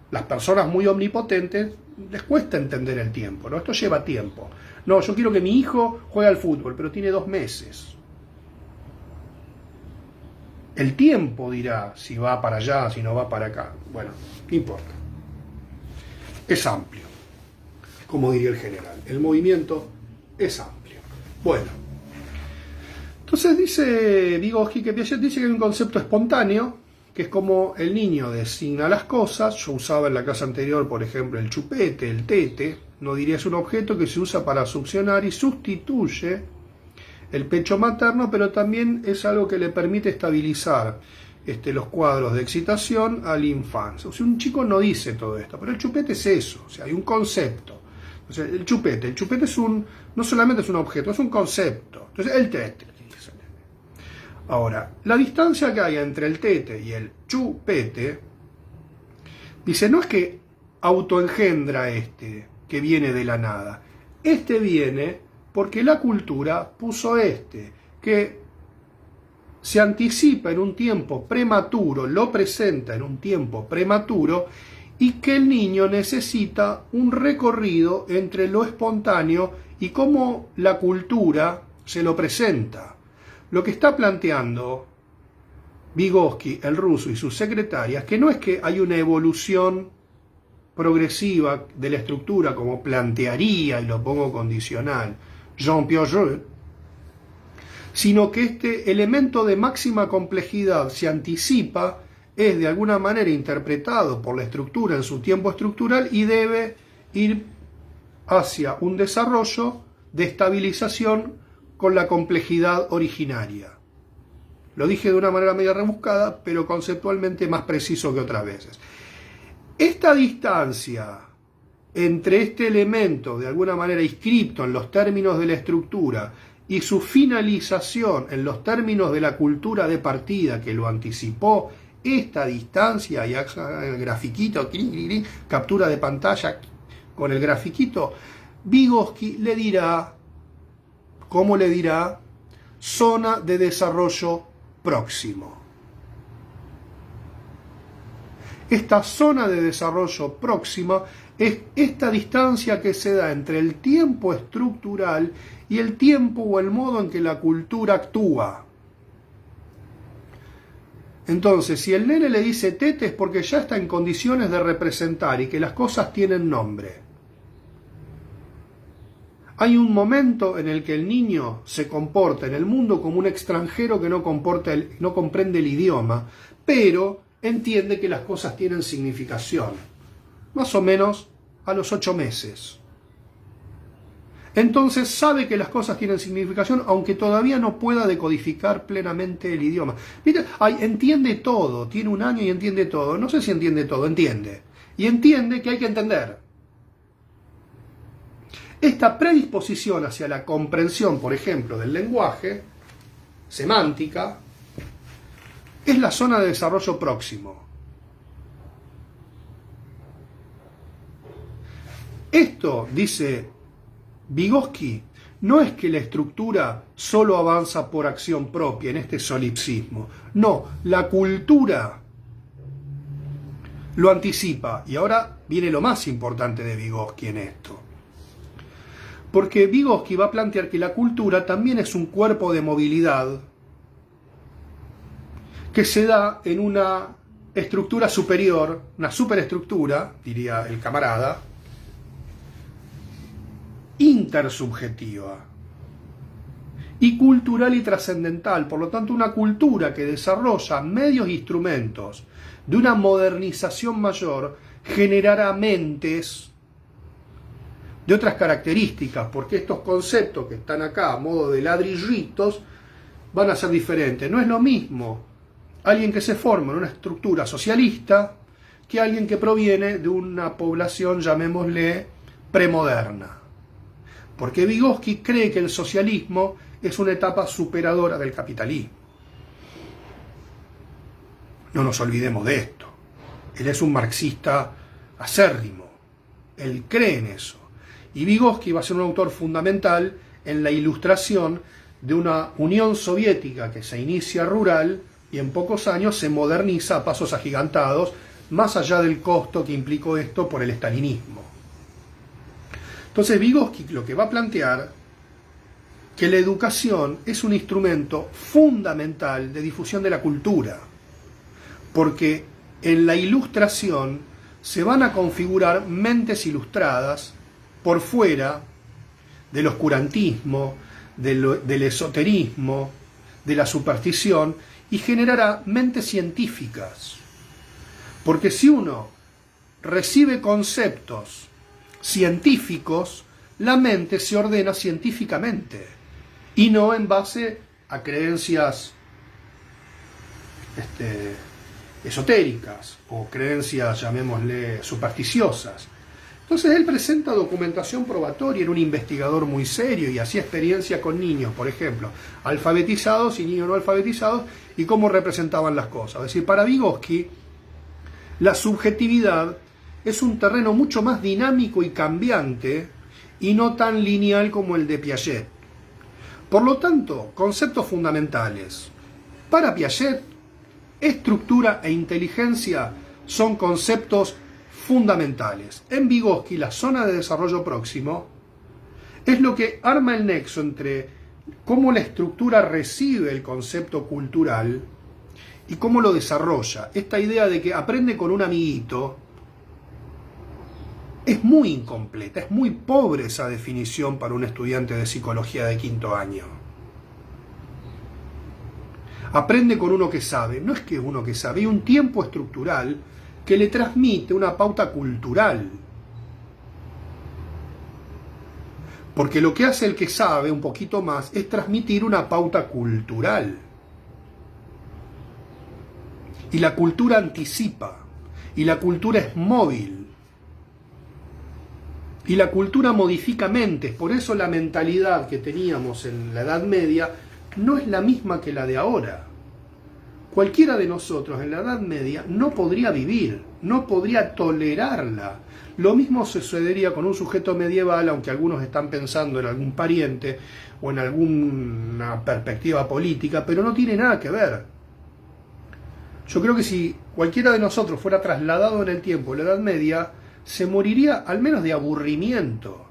Las personas muy omnipotentes les cuesta entender el tiempo, ¿no? Esto lleva tiempo. No, yo quiero que mi hijo juegue al fútbol, pero tiene 2 meses. El tiempo dirá si va para allá, si no va para acá. Bueno, no importa. Es amplio, como diría el general. El movimiento es amplio. Bueno, entonces dice Vygotsky que Piaget dice que hay un concepto espontáneo, que es como el niño designa las cosas. Yo usaba en la clase anterior, por ejemplo, el chupete, el tete. No diría es un objeto que se usa para succionar y sustituye el pecho materno, pero también es algo que le permite estabilizar los cuadros de excitación a la infancia. O sea, un chico no dice todo esto, pero el chupete es eso, o sea, hay un concepto. O sea, el chupete es no solamente es un objeto, es un concepto. Entonces, el tete. Ahora, la distancia que hay entre el tete y el chupete, dice, no es que autoengendra que viene de la nada. Viene porque la cultura puso que se anticipa en un tiempo prematuro, lo presenta en un tiempo prematuro, y que el niño necesita un recorrido entre lo espontáneo y cómo la cultura se lo presenta. Lo que está planteando Vygotsky, el ruso, y sus secretarias, que no es que hay una evolución progresiva de la estructura, como plantearía, y lo pongo condicional, Jean Piaget, sino que este elemento de máxima complejidad se anticipa, es de alguna manera interpretado por la estructura en su tiempo estructural y debe ir hacia un desarrollo de estabilización con la complejidad originaria. Lo dije de una manera media rebuscada, pero conceptualmente más preciso que otras veces. Esta distancia entre este elemento, de alguna manera inscripto en los términos de la estructura, y su finalización en los términos de la cultura de partida que lo anticipó, esta distancia, y el grafiquito, captura de pantalla con el grafiquito, Vygotsky le dirá, ¿cómo le dirá? Zona de desarrollo próximo. Esta zona de desarrollo próxima es esta distancia que se da entre el tiempo estructural y el tiempo o el modo en que la cultura actúa. Entonces, si el nene le dice tete es porque ya está en condiciones de representar y que las cosas tienen nombre. Hay un momento en el que el niño se comporta en el mundo como un extranjero que no comprende el idioma, pero entiende que las cosas tienen significación. Más o menos a los 8 meses. Entonces sabe que las cosas tienen significación, aunque todavía no pueda decodificar plenamente el idioma. ¿Viste? Entiende todo, tiene 1 año y entiende todo. No sé si entiende todo, entiende. Y entiende que hay que entender. Esta predisposición hacia la comprensión, por ejemplo, del lenguaje, semántica, es la zona de desarrollo próximo. Esto, dice Vygotsky, no es que la estructura solo avanza por acción propia en este solipsismo. No, la cultura lo anticipa. Y ahora viene lo más importante de Vygotsky en esto. Porque Vygotsky va a plantear que la cultura también es un cuerpo de movilidad que se da en una estructura superior, una superestructura, diría el camarada, intersubjetiva y cultural y trascendental. Por lo tanto, una cultura que desarrolla medios e instrumentos de una modernización mayor generará mentes de otras características, porque estos conceptos que están acá a modo de ladrillitos van a ser diferentes. No es lo mismo alguien que se forma en una estructura socialista que alguien que proviene de una población, llamémosle, premoderna. Porque Vygotsky cree que el socialismo es una etapa superadora del capitalismo. No nos olvidemos de esto. Él es un marxista acérrimo. Él cree en eso. Y Vygotsky va a ser un autor fundamental en la ilustración de una Unión Soviética que se inicia rural y en pocos años se moderniza a pasos agigantados, más allá del costo que implicó esto por el estalinismo. Entonces Vygotsky lo que va a plantear que la educación es un instrumento fundamental de difusión de la cultura, porque en la ilustración se van a configurar mentes ilustradas por fuera del oscurantismo, del esoterismo, de la superstición, y generará mentes científicas. Porque si uno recibe conceptos científicos, la mente se ordena científicamente y no en base a creencias esotéricas o creencias, llamémosle, supersticiosas. Entonces él presenta documentación probatoria, era un investigador muy serio y hacía experiencia con niños, por ejemplo, alfabetizados y niños no alfabetizados, y cómo representaban las cosas. Es decir, para Vygotsky, la subjetividad es un terreno mucho más dinámico y cambiante y no tan lineal como el de Piaget. Por lo tanto, conceptos fundamentales. Para Piaget, estructura e inteligencia son conceptos fundamentales. En Vygotsky, la zona de desarrollo próximo es lo que arma el nexo entre cómo la estructura recibe el concepto cultural y cómo lo desarrolla. Esta idea de que aprende con un amiguito es muy incompleta, es muy pobre esa definición para un estudiante de psicología de quinto año. Aprende con uno que sabe, no es que es uno que sabe, hay un tiempo estructural que le transmite una pauta cultural. Porque lo que hace el que sabe un poquito más es transmitir una pauta cultural. Y la cultura anticipa, y la cultura es móvil. Y la cultura modifica mentes, por eso la mentalidad que teníamos en la Edad Media no es la misma que la de ahora. Cualquiera de nosotros en la Edad Media no podría vivir, no podría tolerarla. Lo mismo sucedería con un sujeto medieval, aunque algunos están pensando en algún pariente o en alguna perspectiva política, pero no tiene nada que ver. Yo creo que si cualquiera de nosotros fuera trasladado en el tiempo a la Edad Media, se moriría al menos de aburrimiento.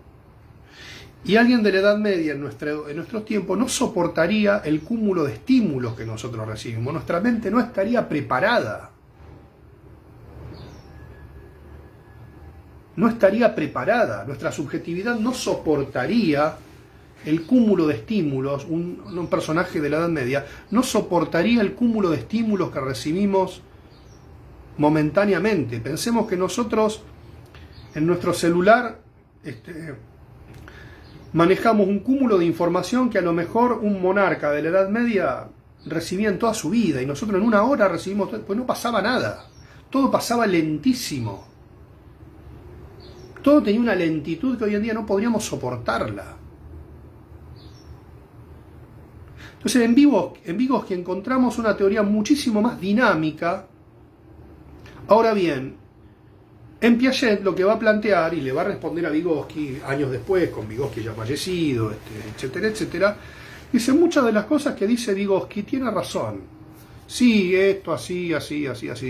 Y alguien de la Edad Media en nuestros tiempos no soportaría el cúmulo de estímulos que nosotros recibimos. Nuestra mente no estaría preparada. No estaría preparada. Nuestra subjetividad no soportaría el cúmulo de estímulos. Un personaje de la Edad Media no soportaría el cúmulo de estímulos que recibimos momentáneamente. Pensemos que nosotros en nuestro celular manejamos un cúmulo de información que a lo mejor un monarca de la Edad Media recibía en toda su vida, y nosotros en una hora recibimos, pues no pasaba nada, todo pasaba lentísimo, todo tenía una lentitud que hoy en día no podríamos soportarla. Entonces en Vygotsky encontramos una teoría muchísimo más dinámica. Ahora bien, en Piaget lo que va a plantear, y le va a responder a Vygotsky años después, con Vygotsky ya fallecido, etcétera, etcétera, dice, muchas de las cosas que dice Vygotsky tiene razón. Sí, esto, así,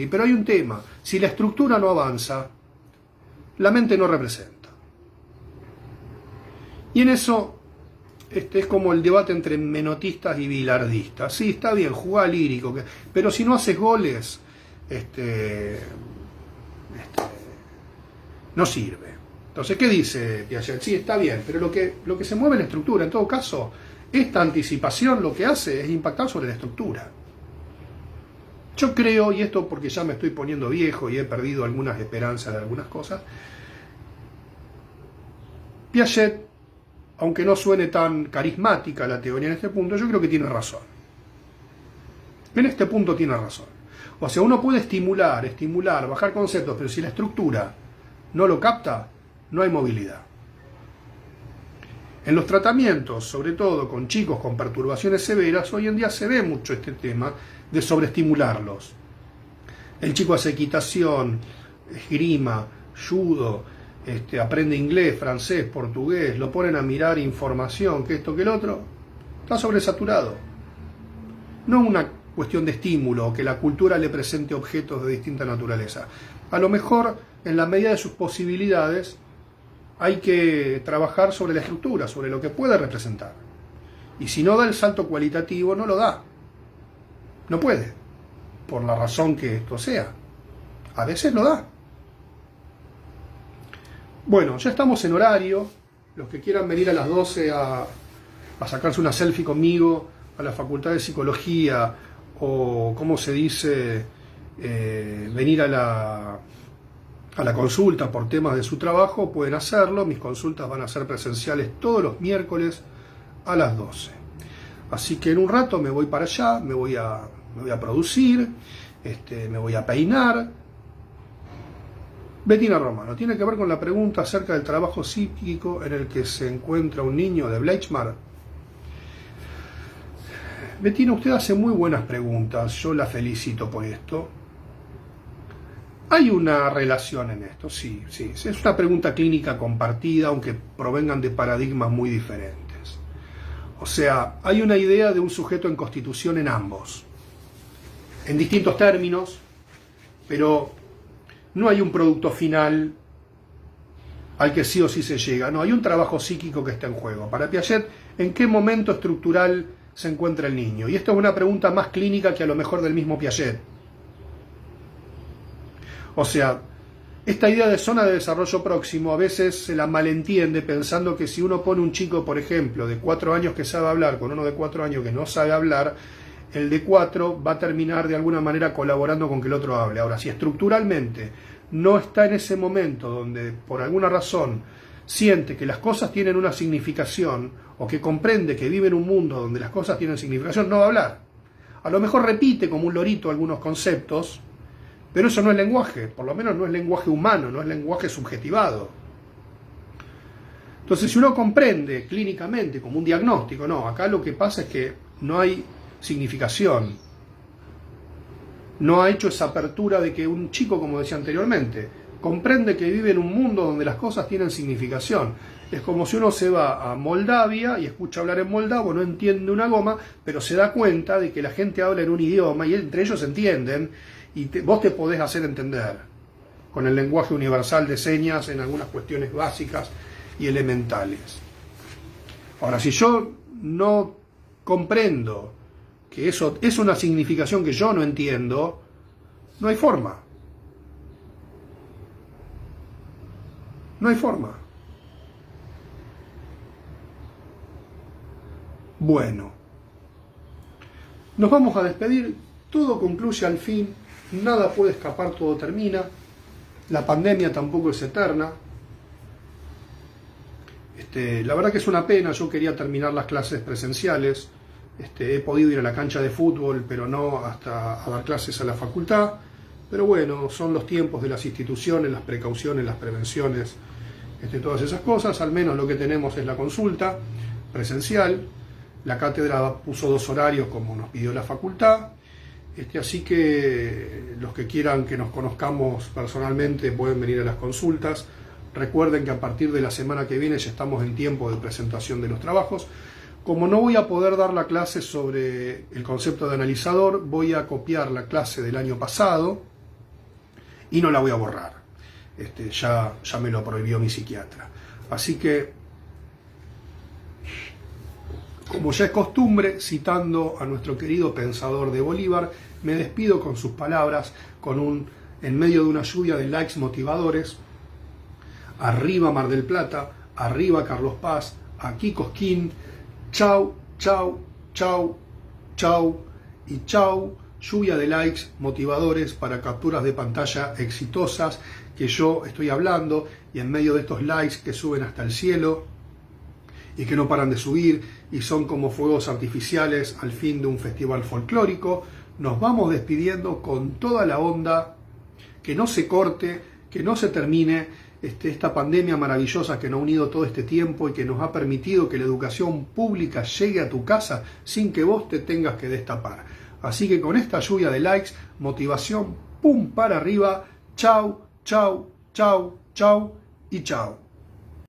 pero hay un tema. Si la estructura no avanza, la mente no representa. Y en eso es como el debate entre menotistas y bilardistas. Sí, está bien, jugar lírico, pero si no haces goles, no sirve. Entonces, ¿qué dice Piaget? Sí, está bien, pero lo que se mueve es la estructura. En todo caso, esta anticipación lo que hace es impactar sobre la estructura. Yo creo, y esto porque ya me estoy poniendo viejo y he perdido algunas esperanzas de algunas cosas, Piaget, aunque no suene tan carismática la teoría en este punto, yo creo que tiene razón. En este punto tiene razón. O sea, uno puede estimular, bajar conceptos, pero si la estructura no lo capta, no hay movilidad. En los tratamientos, sobre todo con chicos con perturbaciones severas, hoy en día se ve mucho este tema de sobreestimularlos. El chico hace equitación, esgrima, judo, aprende inglés, francés, portugués, lo ponen a mirar información, que esto, que el otro, está sobresaturado. No una cuestión de estímulo, que la cultura le presente objetos de distinta naturaleza. A lo mejor, en la medida de sus posibilidades, hay que trabajar sobre la estructura, sobre lo que puede representar. Y si no da el salto cualitativo, no lo da. No puede, por la razón que esto sea. A veces lo da. Bueno, ya estamos en horario. Los que quieran venir a las 12 a sacarse una selfie conmigo a la Facultad de Psicología, o, ¿cómo se dice?, venir a la consulta por temas de su trabajo, pueden hacerlo. Mis consultas van a ser presenciales todos los miércoles a las 12. Así que en un rato me voy para allá, me voy a producir, me voy a peinar. Bettina Romano, tiene que ver con la pregunta acerca del trabajo psíquico en el que se encuentra un niño de Bleichmar. Bettina, usted hace muy buenas preguntas, yo la felicito por esto. Hay una relación en esto, sí. Es una pregunta clínica compartida, aunque provengan de paradigmas muy diferentes. O sea, hay una idea de un sujeto en constitución en ambos, en distintos términos, pero no hay un producto final al que sí o sí se llega. No, hay un trabajo psíquico que está en juego. Para Piaget, ¿en qué momento estructural se encuentra el niño? Y esta es una pregunta más clínica que a lo mejor del mismo Piaget. O sea, Esta idea de zona de desarrollo próximo a veces se la malentiende pensando que si uno pone un chico, por ejemplo, de 4 años que sabe hablar con uno de 4 años que no sabe hablar, el de 4 va a terminar de alguna manera colaborando con que el otro hable. Ahora, si estructuralmente no está en ese momento donde por alguna razón siente que las cosas tienen una significación o que comprende que vive en un mundo donde las cosas tienen significación, no va a hablar. A lo mejor repite como un lorito algunos conceptos, pero eso no es lenguaje, por lo menos no es lenguaje humano, no es lenguaje subjetivado. Entonces, si uno comprende clínicamente como un diagnóstico, no, acá lo que pasa es que no hay significación. No ha hecho esa apertura de que un chico, como decía anteriormente, comprende que vive en un mundo donde las cosas tienen significación. Es como si uno se va a Moldavia y escucha hablar en moldavo, no entiende una goma, pero se da cuenta de que la gente habla en un idioma y entre ellos entienden. Y vos te podés hacer entender con el lenguaje universal de señas en algunas cuestiones básicas y elementales. Ahora, si yo no comprendo que eso es una significación que yo no entiendo, no hay forma. No hay forma. Bueno, nos vamos a despedir. Todo concluye al fin. Nada puede escapar, todo termina. La pandemia tampoco es eterna. La verdad que es una pena, yo quería terminar las clases presenciales. He podido ir a la cancha de fútbol, pero no hasta a dar clases a la facultad. Pero bueno, son los tiempos de las instituciones, las precauciones, las prevenciones, todas esas cosas. Al menos lo que tenemos es la consulta presencial. La cátedra puso 2 horarios como nos pidió la facultad. Así que los que quieran que nos conozcamos personalmente pueden venir a las consultas. Recuerden que a partir de la semana que viene ya estamos en tiempo de presentación de los trabajos. Como no voy a poder dar la clase sobre el concepto de analizador, voy a copiar la clase del año pasado y no la voy a borrar. Ya me lo prohibió mi psiquiatra. Así que, como ya es costumbre, citando a nuestro querido pensador de Bolívar, me despido con sus palabras, en medio de una lluvia de likes motivadores. Arriba Mar del Plata, arriba Carlos Paz, aquí Cosquín. Chau, chau, chau, chau y chau. Lluvia de likes motivadores para capturas de pantalla exitosas que yo estoy hablando, y en medio de estos likes que suben hasta el cielo y que no paran de subir y son como fuegos artificiales al fin de un festival folclórico, nos vamos despidiendo con toda la onda, que no se corte, que no se termine esta pandemia maravillosa que nos ha unido todo este tiempo y que nos ha permitido que la educación pública llegue a tu casa sin que vos te tengas que destapar. Así que con esta lluvia de likes, motivación, pum para arriba, chau, chau, chau, chau y chau.